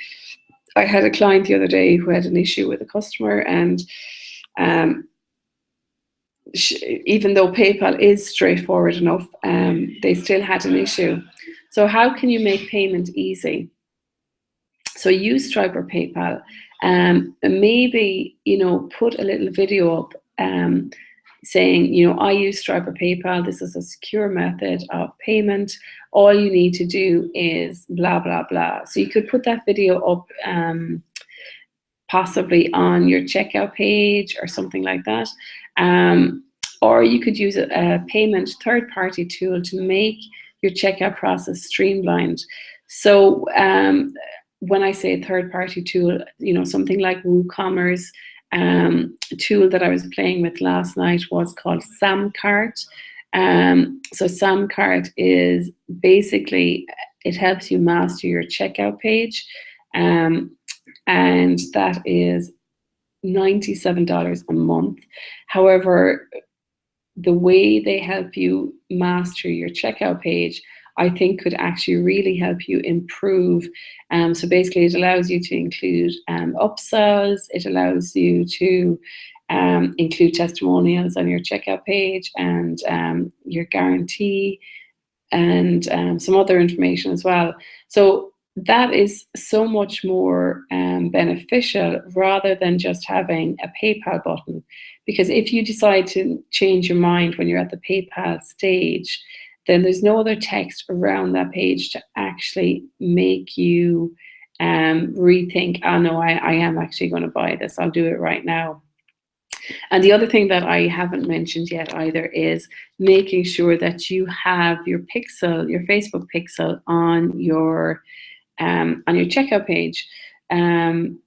A: I had a client the other day who had an issue with a customer, and even though PayPal is straightforward enough, they still had an issue. So how can you make payment easy? So use Stripe or PayPal. Maybe, you know, put a little video up saying, you know, I use Stripe or PayPal. This is a secure method of payment. All you need to do is blah, blah, blah. So you could put that video up possibly on your checkout page or something like that. Or you could use a payment third-party tool to make your checkout process streamlined. So when I say third-party tool, you know, something like WooCommerce, a tool that I was playing with last night was called Samcart. So Samcart is basically, it helps you master your checkout page, and that is $97 a month. However, the way they help you master your checkout page, I think could actually really help you improve. So basically it allows you to include upsells, it allows you to include testimonials on your checkout page, and your guarantee, and some other information as well. So that is so much more beneficial rather than just having a PayPal button. Because if you decide to change your mind when you're at the PayPal stage, then there's no other text around that page to actually make you rethink, oh no, I am actually going to buy this, I'll do it right now. And the other thing that I haven't mentioned yet either is making sure that you have your pixel, your Facebook pixel on your checkout page. And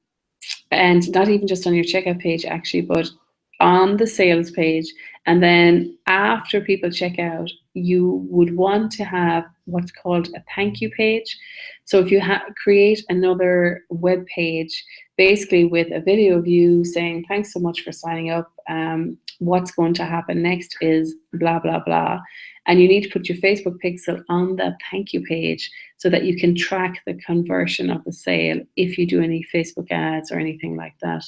A: not even just on your checkout page actually, but on the sales page. And then after people check out, you would want to have what's called a thank you page. So if you create another web page, basically with a video of you saying, thanks so much for signing up. What's going to happen next is blah, blah, blah. And you need to put your Facebook pixel on that thank you page so that you can track the conversion of the sale if you do any Facebook ads or anything like that.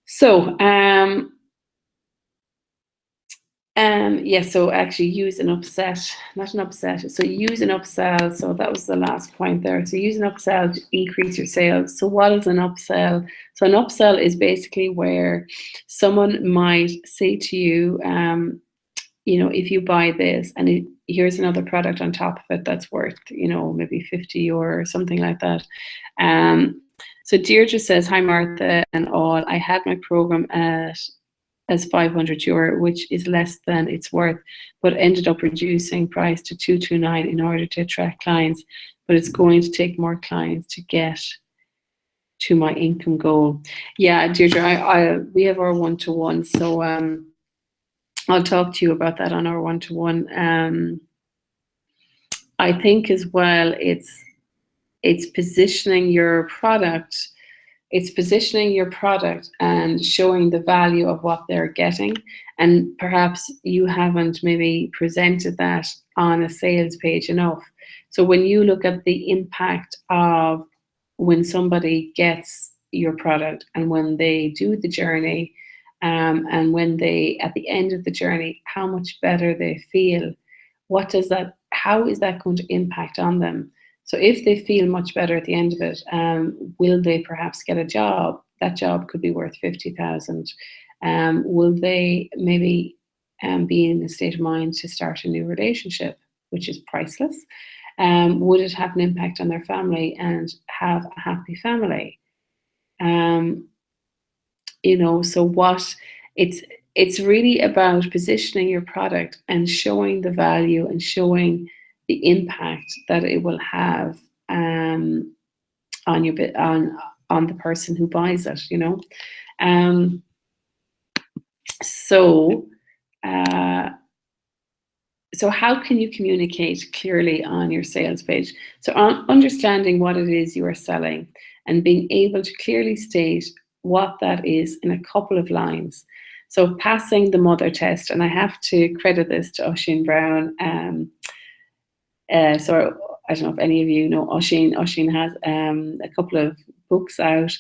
A: So, so actually use an upset, not an upset. So use an upsell. So that was the last point there. So use an upsell to increase your sales. So what is an upsell? So an upsell is basically where someone might say to you, if you buy this and here's another product on top of it that's worth, maybe 50 euro or something like that. So Deirdre says, hi Martha and all, I had my program as 500 euro, which is less than it's worth, but ended up reducing price to 229 in order to attract clients. But it's going to take more clients to get to my income goal. Yeah, Deirdre, we have our one-to-one, so I'll talk to you about that on our one-to-one. I think as well, it's positioning your product. It's positioning your product and showing the value of what they're getting. And perhaps you haven't maybe presented that on a sales page enough. So when you look at the impact of when somebody gets your product and when they do the journey, and when they, at the end of the journey, how much better they feel, how is that going to impact on them? So if they feel much better at the end of it, will they perhaps get a job? That job could be worth 50,000. Will they maybe be in a state of mind to start a new relationship, which is priceless? Would it have an impact on their family and have a happy family? So it's really about positioning your product and showing the value and showing the impact that it will have on the person who buys it. So how can you communicate clearly on your sales page? So understanding what it is you are selling and being able to clearly state what that is in a couple of lines. So passing the mother test, and I have to credit this to Oisin Brown. So I don't know if any of you know Oisin. Oisin has a couple of books out.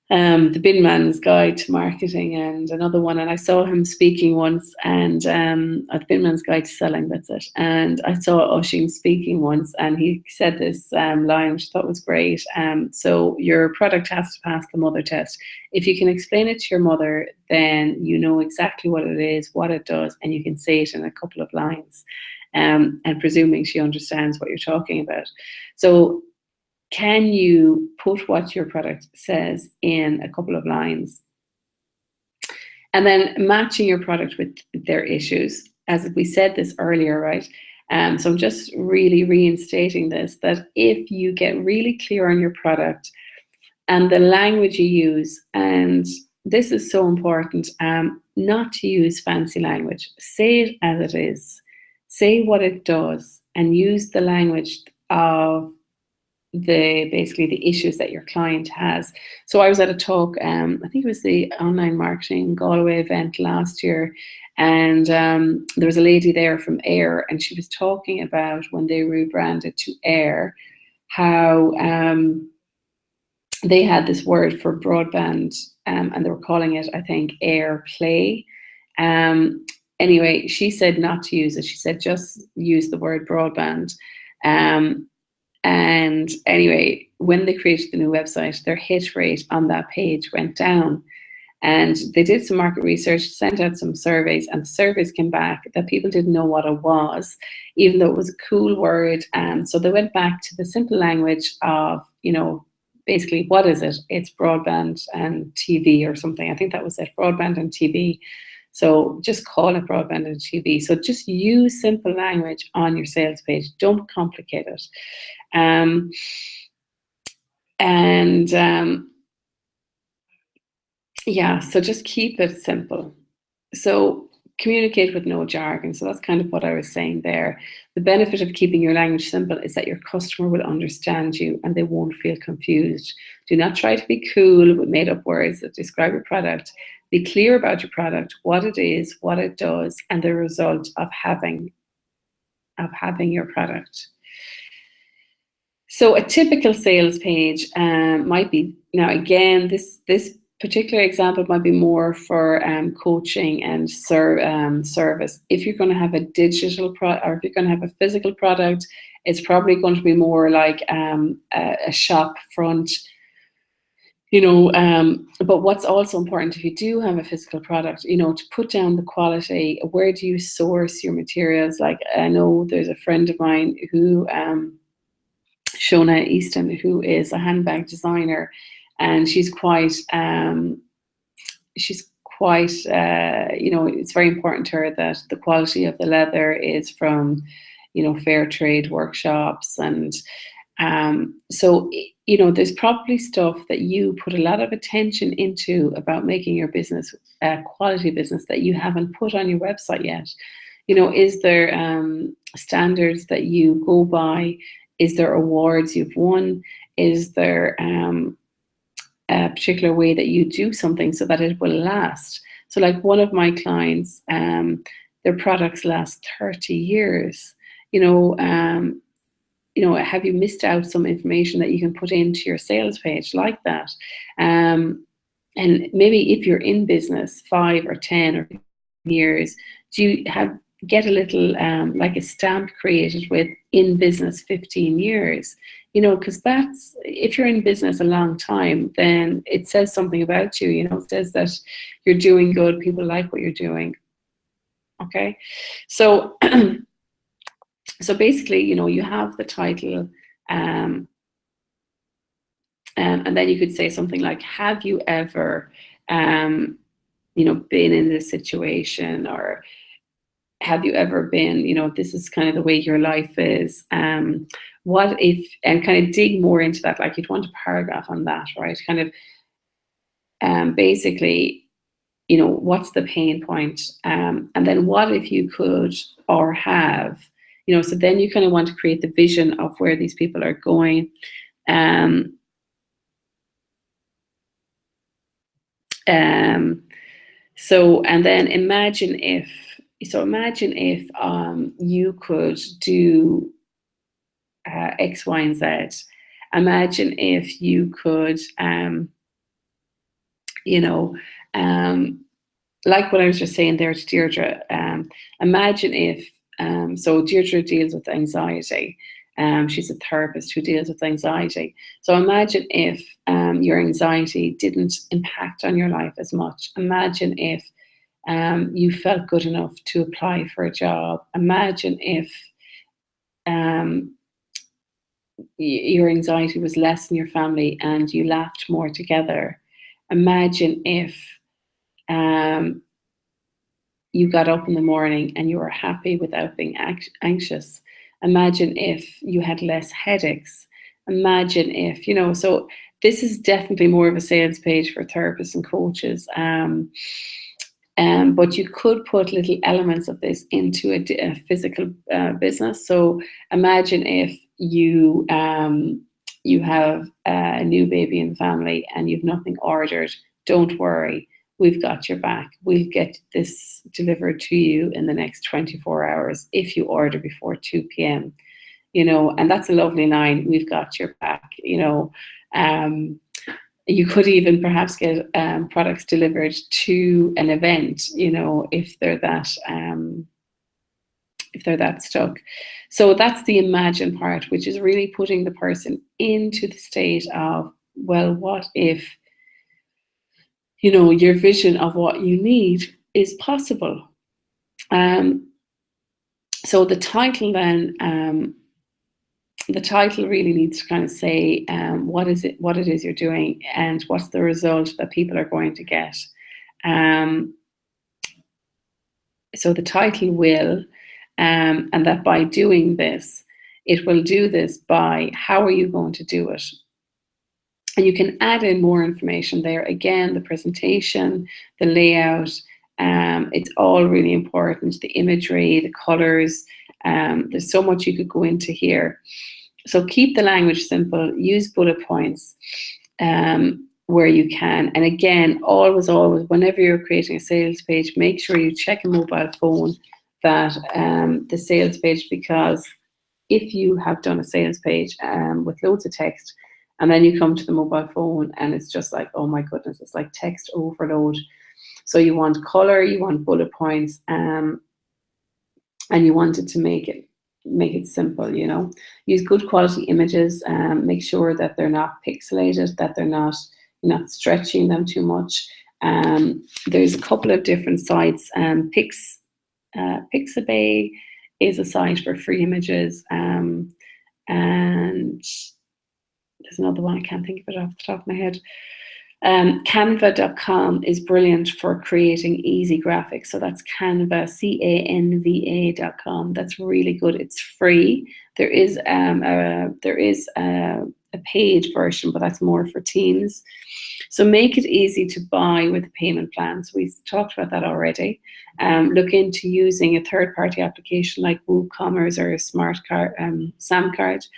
A: The Bin Man's Guide to Marketing and another one, and I saw him speaking once, and the Bin Man's Guide to Selling, that's it. And I saw Oisin speaking once, and he said this line, which I thought was great. So your product has to pass the mother test. If you can explain it to your mother, then you know exactly what it is, what it does, and you can say it in a couple of lines, and presuming she understands what you're talking about. So can you put what your product says in a couple of lines? And then matching your product with their issues. As we said this earlier, right? So I'm just really reinstating this, that if you get really clear on your product and the language you use, and this is so important, not to use fancy language. Say it as it is. Say what it does and use the language of basically the issues that your client has. So I was at a talk, I think it was the Online Marketing Galway event last year, and there was a lady there from Air, and she was talking about when they rebranded to Air, how they had this word for broadband, and they were calling it, I think, Air Play. Anyway, she said not to use it. She said just use the word broadband. And anyway, when they created the new website, their hit rate on that page went down. And they did some market research, sent out some surveys, and the surveys came back that people didn't know what it was, even though it was a cool word. So they went back to the simple language of, basically, what is it? It's broadband and TV or something. I think that was it, broadband and TV. So just call it broadband and TV. So just use simple language on your sales page. Don't complicate it. Yeah, so just keep it simple. So communicate with no jargon. So that's kind of what I was saying there. The benefit of keeping your language simple is that your customer will understand you and they won't feel confused. Do not try to be cool with made-up words that describe your product. Be clear about your product, what it is, what it does, and the result of having your product. So a typical sales page might be, now again, this particular example might be more for coaching and service. If you're going to have a digital product, or if you're going to have a physical product, it's probably going to be more like a shop front, but what's also important, if you do have a physical product, to put down the quality. Where do you source your materials? Like, I know there's a friend of mine who, Shona Easton, who is a handbag designer, and she's quite, it's very important to her that the quality of the leather is from, fair trade workshops. And so, there's probably stuff that you put a lot of attention into about making your business a quality business that you haven't put on your website yet. Is there standards that you go by? Is there awards you've won? Is there a particular way that you do something so that it will last? So like one of my clients, their products last 30 years. Have you missed out some information that you can put into your sales page like that? And maybe if you're in business 5 or 10 or years, do you get a little like a stamp created with in business 15 years, because that's, if you're in business a long time, then it says something about you, it says that you're doing good, people like what you're doing. Okay, so so basically, you have the title, and then you could say something like, have you ever been in this situation, or have you ever been, this is kind of the way your life is. What if, and kind of dig more into that, like you'd want a paragraph on that, right? Kind of basically, what's the pain point? And then what if you could or have, so then you kind of want to create the vision of where these people are going. So, and then imagine if you could do X, Y, and Z. Imagine if you could, like what I was just saying there to Deirdre, imagine if, so Deirdre deals with anxiety. She's a therapist who deals with anxiety. So imagine if your anxiety didn't impact on your life as much. Imagine if you felt good enough to apply for a job. Imagine if your anxiety was less in your family and you laughed more together. Imagine if you got up in the morning and you were happy without being anxious. Imagine if you had less headaches. Imagine if, so this is definitely more of a sales page for therapists and coaches. But you could put little elements of this into a physical business. So imagine if you have a new baby in the family and you've nothing ordered. Don't worry, we've got your back. We'll get this delivered to you in the next 24 hours if you order before 2 p.m. And that's a lovely line. We've got your back. You could even perhaps get products delivered to an event, if they're that stuck. So that's the imagine part, which is really putting the person into the state of, well, what if, your vision of what you need is possible. So the title then, the title really needs to kind of say what it is you're doing, and what's the result that people are going to get. So the title will, and that by doing this, it will do this by how are you going to do it? And you can add in more information there. Again, the presentation, the layout, it's all really important. The imagery, the colors, there's so much you could go into here. So keep the language simple, use bullet points where you can. And again, always, whenever you're creating a sales page, make sure you check a mobile phone that the sales page, because if you have done a sales page with loads of text, and then you come to the mobile phone and it's just like, oh my goodness, it's like text overload. So you want color, you want bullet points, and you want it to make it simple, you know. Use good quality images, make sure that they're not pixelated, that they're not stretching them too much. There's a couple of different sites. Pixabay is a site for free images, and there's another one, I can't think of it off the top of my head. Canva.com is brilliant for creating easy graphics. So that's Canva, CANVA.com. That's really good. It's free. There is a paid version, but that's more for teens. So make it easy to buy with a payment plan. So we've talked about that already. Look into using a third-party application like WooCommerce or SamCard.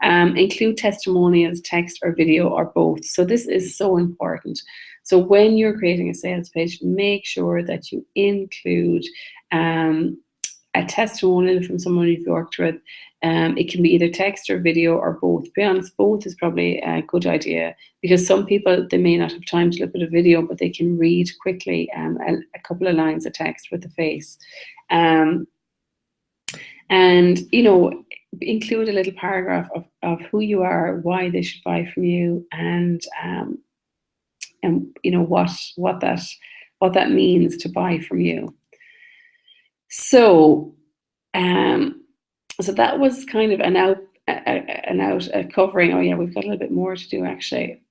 A: Include testimonials, text or video, or both. So this is so important. So when you're creating a sales page, make sure that you include a testimonial from someone you've worked with. It can be either text or video or both. To be honest, both is probably a good idea, because some people, they may not have time to look at a video, but they can read quickly a couple of lines of text with the face. And, you know, include a little paragraph of who you are, why they should buy from you, and you know what that means to buy from you. So so that was kind of a covering. Oh yeah, we've got a little bit more to do actually.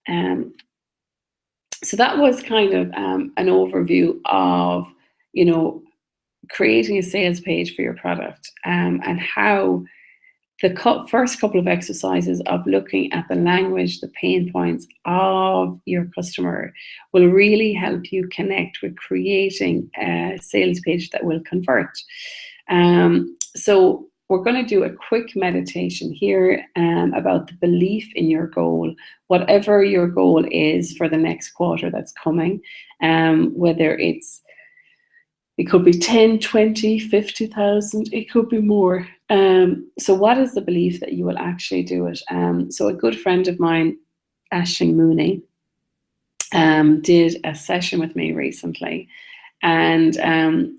A: So that was kind of an overview of, you know, creating a sales page for your product, and how the first couple of exercises of looking at the language, the pain points of your customer will really help you connect with creating a sales page that will convert. So we're going to do a quick meditation here about the belief in your goal, whatever your goal is for the next quarter that's coming, whether it could be 10, 20, 50,000, it could be more. So what is the belief that you will actually do it? So a good friend of mine, Aisling Mooney, did a session with me recently. And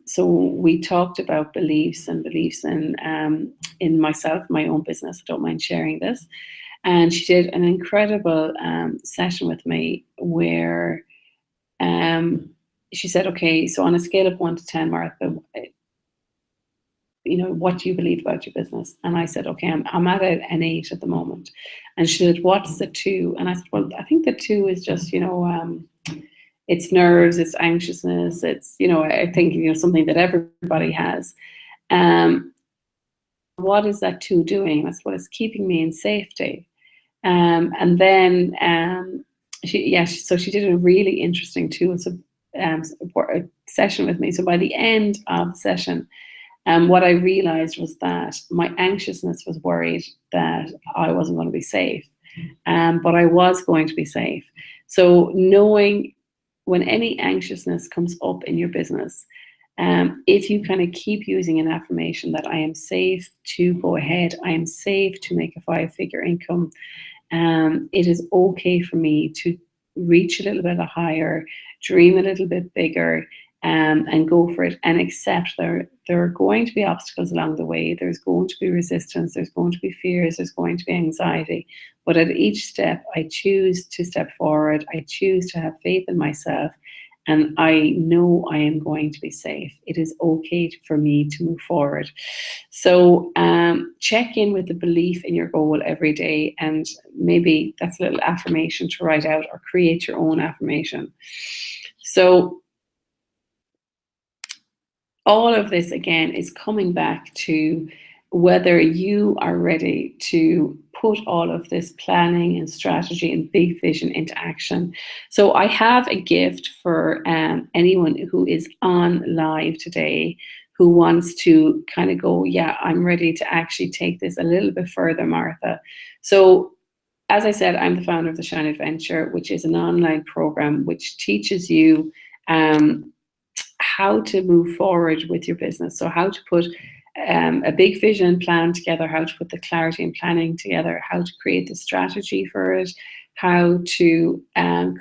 A: so we talked about beliefs in myself, my own business. I don't mind sharing this. And she did an incredible session with me where she said, okay, so on a scale of 1 to 10, Martha, you know, what do you believe about your business? And I said, okay, I'm at an 8 at the moment. And she said, what's the 2? And I said, well, I think the 2 is just, you know, it's nerves, it's anxiousness, it's, you know, I think, you know, something that everybody has. What is that 2 doing? That's what it's keeping me in safety. And then so she did a really interesting tool. So a session with me. So by the end of the session, what I realized was that my anxiousness was worried that I wasn't going to be safe, but I was going to be safe. So knowing when any anxiousness comes up in your business, if you kind of keep using an affirmation that I am safe to go ahead, I am safe to make a 5-figure income, it is okay for me to reach a little bit higher, dream a little bit bigger, and go for it, and accept there are going to be obstacles along the way. There's going to be resistance, there's going to be fears, there's going to be anxiety. But at each step, I choose to step forward. I choose to have faith in myself, and I know I am going to be safe. It is okay for me to move forward. So check in with the belief in your goal every day, and maybe that's a little affirmation to write out, or create your own affirmation. So all of this, again, is coming back to whether you are ready to put all of this planning and strategy and big vision into action. So I have a gift for anyone who is on live today, who wants to kind of go, yeah, I'm ready to actually take this a little bit further, Martha. So as I said, I'm the founder of the Shine Adventure, which is an online program which teaches you how to move forward with your business. So how to put a big vision plan together, how to put the clarity and planning together, how to create the strategy for it, how to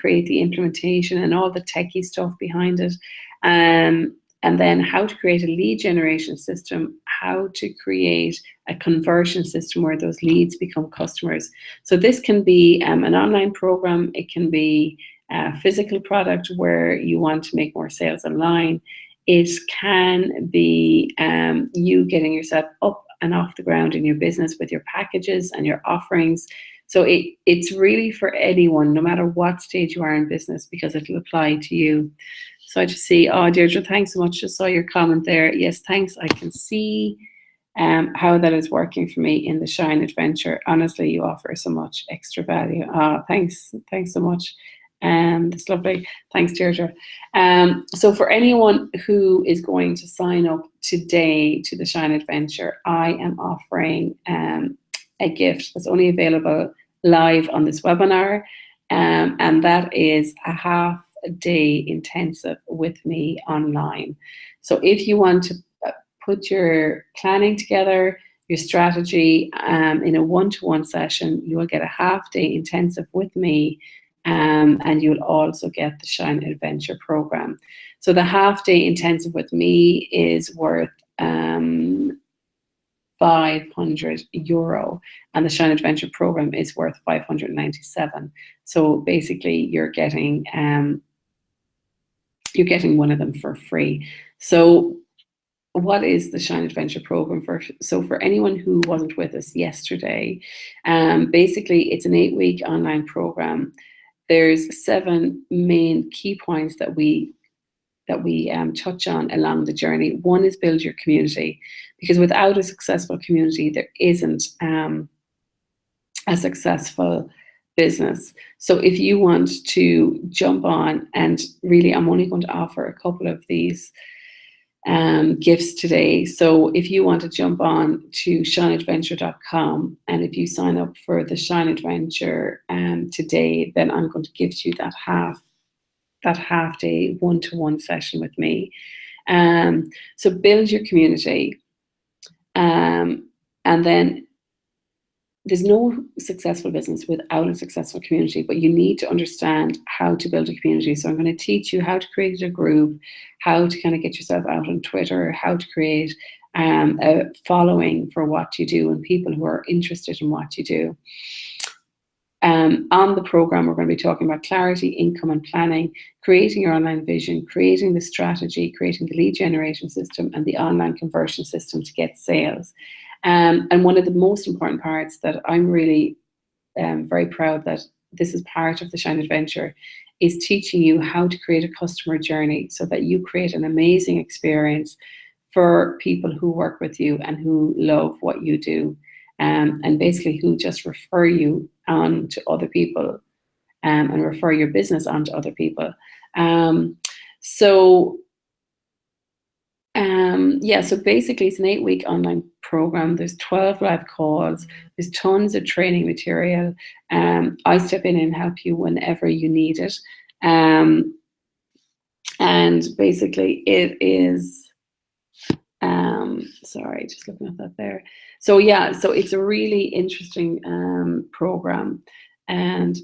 A: create the implementation and all the techie stuff behind it, and then how to create a lead generation system, how to create a conversion system where those leads become customers. So this can be an online program, it can be a physical product where you want to make more sales online. It can be you getting yourself up and off the ground in your business with your packages and your offerings. So it's really for anyone, no matter what stage you are in business, because it'll apply to you. So I just see, oh, Deirdre, thanks so much. Just saw your comment there. Yes, thanks. I can see how that is working for me in the Shine Adventure. Honestly, you offer so much extra value. Thanks so much. That's lovely. Thanks, Deirdre. So for anyone who is going to sign up today to the Shine Adventure, I am offering a gift that's only available live on this webinar, and that is a half-day intensive with me online. So if you want to put your planning together, your strategy in a one-to-one session, you will get a half-day intensive with me. And you'll also get the Shine Adventure program. So the half-day intensive with me is worth €500, and the Shine Adventure program is worth $597. So basically, you're getting one of them for free. So what is the Shine Adventure program for? So for anyone who wasn't with us yesterday, basically it's an 8-week online program. There's 7 main key points that we touch on along the journey. One is build your community, because without a successful community, there isn't a successful business. So if you want to jump on, and really I'm only going to offer a couple of these gifts today. So if you want to jump on to shineadventure.com, and if you sign up for the Shine Adventure today, then I'm going to give you that half day one-to-one session with me. So build your community, and then there's no successful business without a successful community, but you need to understand how to build a community. So I'm going to teach you how to create a group, how to kind of get yourself out on Twitter, how to create a following for what you do and people who are interested in what you do. On the program, we're going to be talking about clarity, income and planning, creating your online vision, creating the strategy, creating the lead generation system and the online conversion system to get sales. And one of the most important parts that I'm really very proud that this is part of the Shine Adventure is teaching you how to create a customer journey so that you create an amazing experience for people who work with you and who love what you do, and basically who just refer you on to other people and refer your business on to other people. So basically it's an 8-week online program. There's 12 live calls. There's tons of training material. I step in and help you whenever you need it. And basically it is, sorry, just looking at that there. So yeah, so it's a really interesting program. And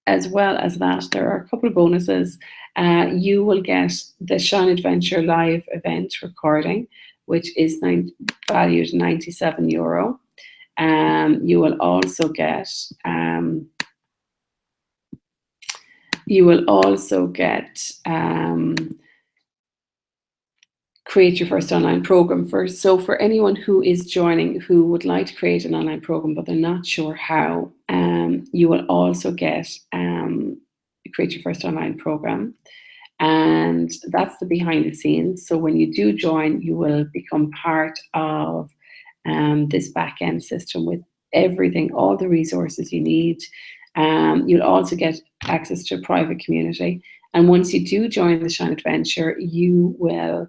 A: as well as that, there are a couple of bonuses. You will get the Shine Adventure live event recording, which is valued €97. You will also get you will also get create your first online program first. So for anyone who is joining who would like to create an online program but they're not sure how, you will also get create your first online program. And that's the behind the scenes. So when you do join, you will become part of this back end system with everything, all the resources you need. You'll also get access to a private community. And once you do join the Shine Adventure, you will,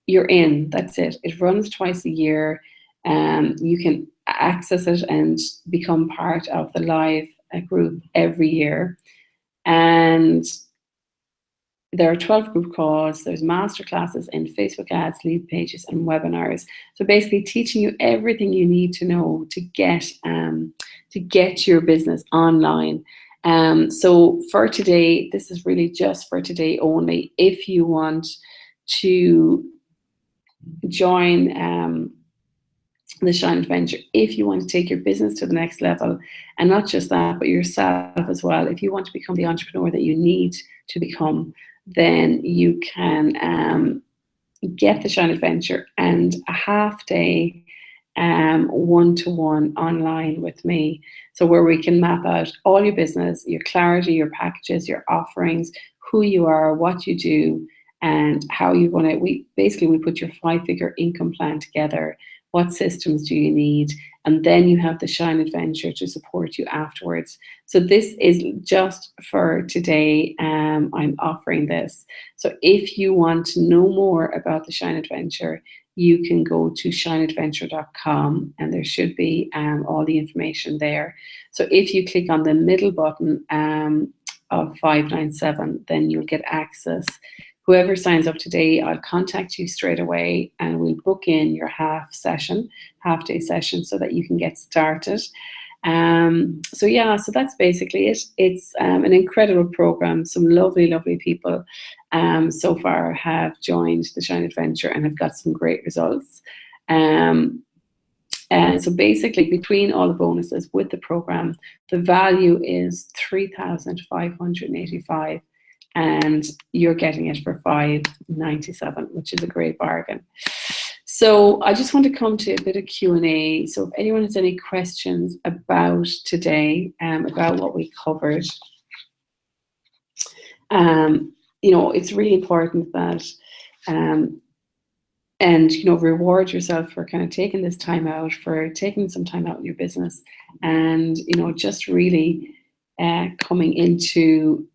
A: you're in, that's it. It runs twice a year. You can access it and become part of the live group every year. And there are 12 group calls, there's masterclasses in Facebook ads, lead pages, and webinars. So basically teaching you everything you need to know to get your business online. So for today, this is really just for today only. If you want to join the Shine Adventure, if you want to take your business to the next level, and not just that, but yourself as well, if you want to become the entrepreneur that you need to become, then you can get the Shine Adventure and a half day one-to-one online with me. So where we can map out all your business, your clarity, your packages, your offerings, who you are, what you do, and how you want to, we put your 5-figure income plan together. What systems do you need? And then you have the Shine Adventure to support you afterwards. So this is just for today. I'm offering this. So if you want to know more about the Shine Adventure, you can go to shineadventure.com and there should be all the information there. So if you click on the middle button of 597, then you'll get access. Whoever signs up today, I'll contact you straight away and we'll book in your half-day session so that you can get started. So yeah, so that's basically it. It's an incredible program. Some lovely, lovely people so far have joined the Shine Adventure and have got some great results. And so basically between all the bonuses with the program, the value is $3,585. And you're getting it for $597, which is a great bargain. So I just want to come to a bit of Q&A. So if anyone has any questions about today, about what we covered, you know, it's really important that, and, you know, reward yourself for kind of taking this time out, for taking some time out in your business and, you know, just really coming into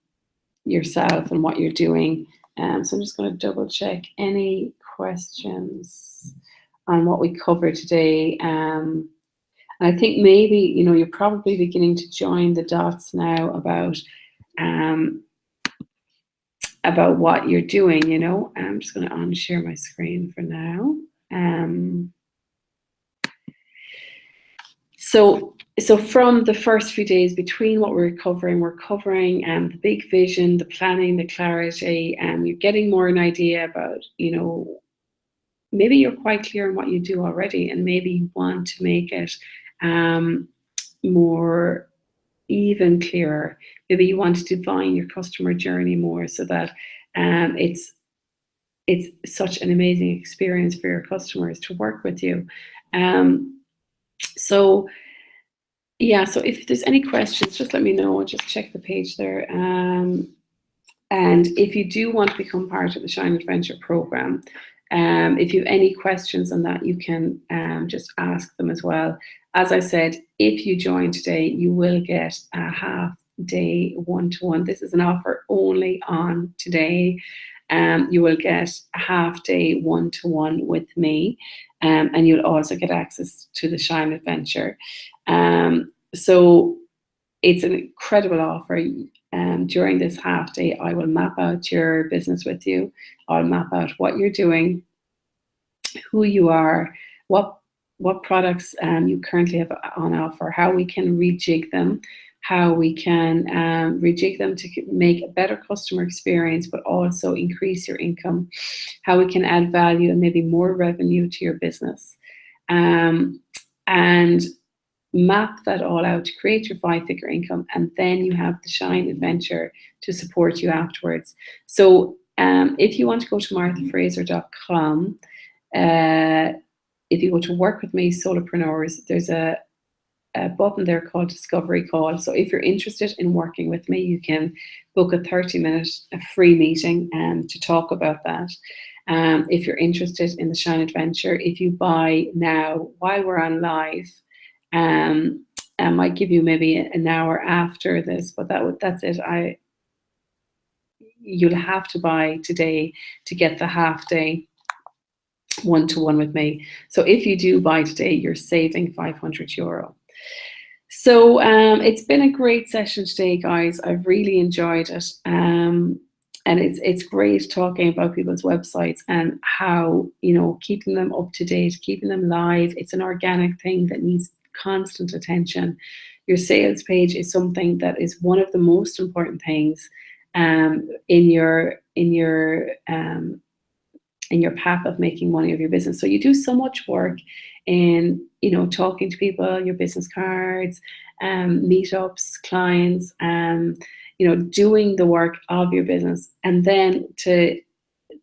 A: yourself and what you're doing. So I'm just going to double check any questions on what we covered today. And I think maybe, you know, you're probably beginning to join the dots now about what you're doing, you know. I'm just going to unshare my screen for now. So from the first few days between what we're covering the big vision, the planning, the clarity, and you're getting more an idea about, you know, maybe you're quite clear on what you do already, and maybe you want to make it more even clearer. Maybe you want to define your customer journey more so that it's such an amazing experience for your customers to work with you. So yeah, so if there's any questions, just let me know. I'll just check the page there. And if you do want to become part of the Shine Adventure program, if you have any questions on that, you can just ask them as well. As I said, if you join today, you will get a half-day one-to-one. This is an offer only on today. You will get a half-day one-to-one with me, and you'll also get access to the Shine Adventure. So it's an incredible offer. During this half day, I will map out your business with you. I'll map out what you're doing, who you are, what products you currently have on offer, how we can rejig them, how we can rejig them to make a better customer experience, but also increase your income, how we can add value and maybe more revenue to your business. And map that all out to create your 5-figure income, and then you have the Shine Adventure to support you afterwards. So if you want to go to marthafraser.com, if you go to work with me, solopreneurs, there's a button there called Discovery Call. So if you're interested in working with me, you can book a 30-minute free meeting to talk about that. If you're interested in the Shine Adventure, if you buy now while we're on live, I might give you maybe an hour after this, but that's it. You'll have to buy today to get the half day one-to-one with me. So if you do buy today, you're saving €500. So it's been a great session today, guys. I've really enjoyed it. And it's great talking about people's websites and how, you know, keeping them up to date, keeping them live. It's an organic thing that needs constant attention. Your sales page is something that is one of the most important things in your path of making money of your business. So you do so much work in, you know, talking to people, your business cards, meetups, clients, you know, doing the work of your business, and then to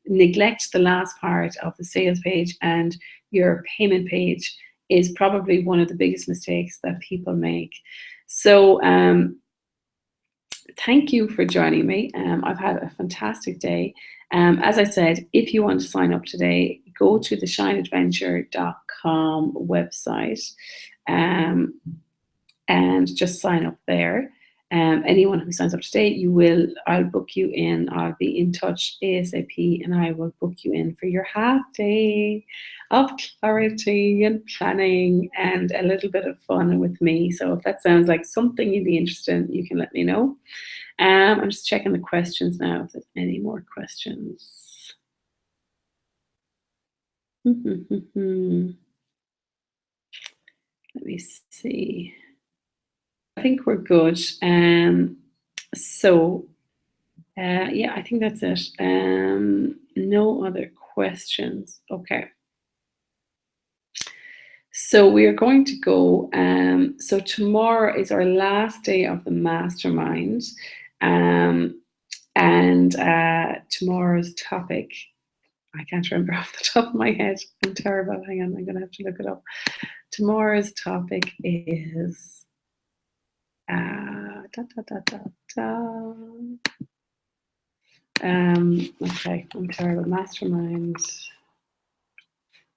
A: neglect the last part of the sales page and your payment page is probably one of the biggest mistakes that people make. So thank you for joining me. I've had a fantastic day. As I said, if you want to sign up today, go to the shineadventure.com website and just sign up there. Anyone who signs up today, I'll book you in. I'll be in touch ASAP, and I will book you in for your half day of clarity and planning and a little bit of fun with me. So if that sounds like something you'd be interested in, you can let me know. I'm just checking the questions now, if there's any more questions. Let me see. I think we're good. Yeah, I think that's it. No other questions. Okay. So we are going to go. So tomorrow is our last day of the mastermind. And tomorrow's topic, I can't remember off the top of my head. I'm terrible. Hang on, I'm going to have to look it up. Tomorrow's topic is okay, I'm terrible. Mastermind.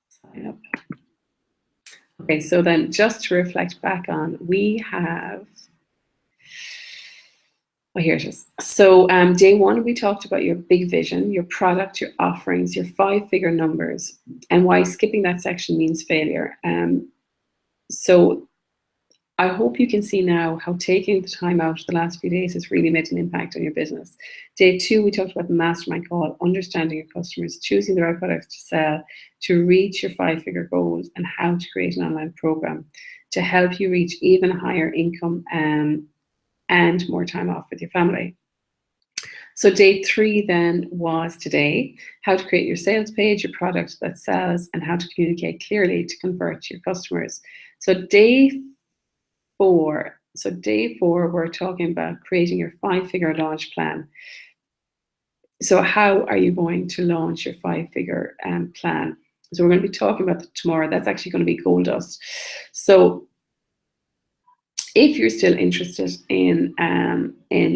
A: Sign up. Okay, so then just to reflect back on, we have. Oh, here it is. So day one, we talked about your big vision, your product, your offerings, your 5-figure numbers, and why skipping that section means failure. So I hope you can see now how taking the time out the last few days has really made an impact on your business. Day two, we talked about the mastermind call, understanding your customers, choosing the right products to sell, to reach your 5-figure goals, and how to create an online program to help you reach even higher income and more time off with your family. So day three then was today, how to create your sales page, your product that sells, and how to communicate clearly to convert your customers. So day four, we're talking about creating your 5-figure launch plan. So how are you going to launch your 5-figure plan? So we're going to be talking about that tomorrow. That's actually going to be gold dust. So if you're still interested in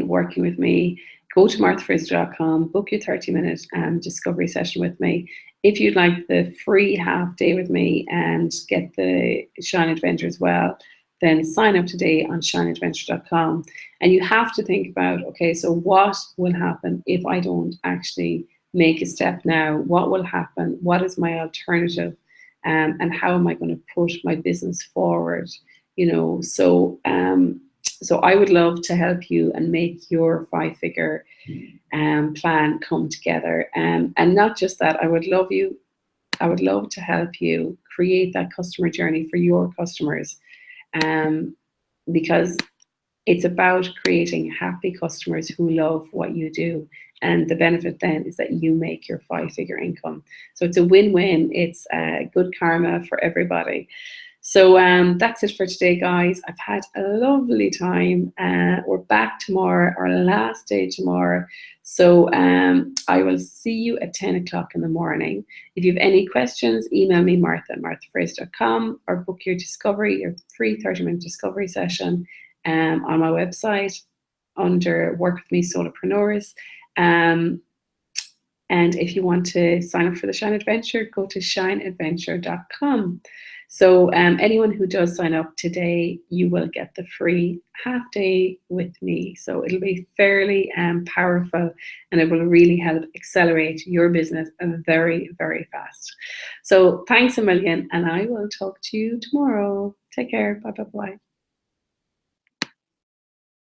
A: working with me, go to marthafraser.com, book your 30-minute discovery session with me. If you'd like the free half day with me and get the Shine Adventure as well, then sign up today on shineadventure.com. And you have to think about, okay, so what will happen if I don't actually make a step now? What will happen? What is my alternative? And how am I going to push my business forward? You know, so I would love to help you and make your 5-figure plan come together. And not just that, I would love to help you create that customer journey for your customers. Because it's about creating happy customers who love what you do. And the benefit then is that you make your 5-figure income. So it's a win-win. It's good karma for everybody. So that's it for today, guys. I've had a lovely time. We're back tomorrow, our last day tomorrow. So I will see you at 10 o'clock in the morning. If you have any questions, email me, martha@marthafraser.com, or book your free 30-minute discovery session on my website under Work With Me Solopreneurs. And if you want to sign up for the Shine Adventure, go to shineadventure.com. So anyone who does sign up today, you will get the free half day with me. So it'll be fairly powerful, and it will really help accelerate your business very, very fast. So thanks a million, and I will talk to you tomorrow. Take care. Bye, bye, bye.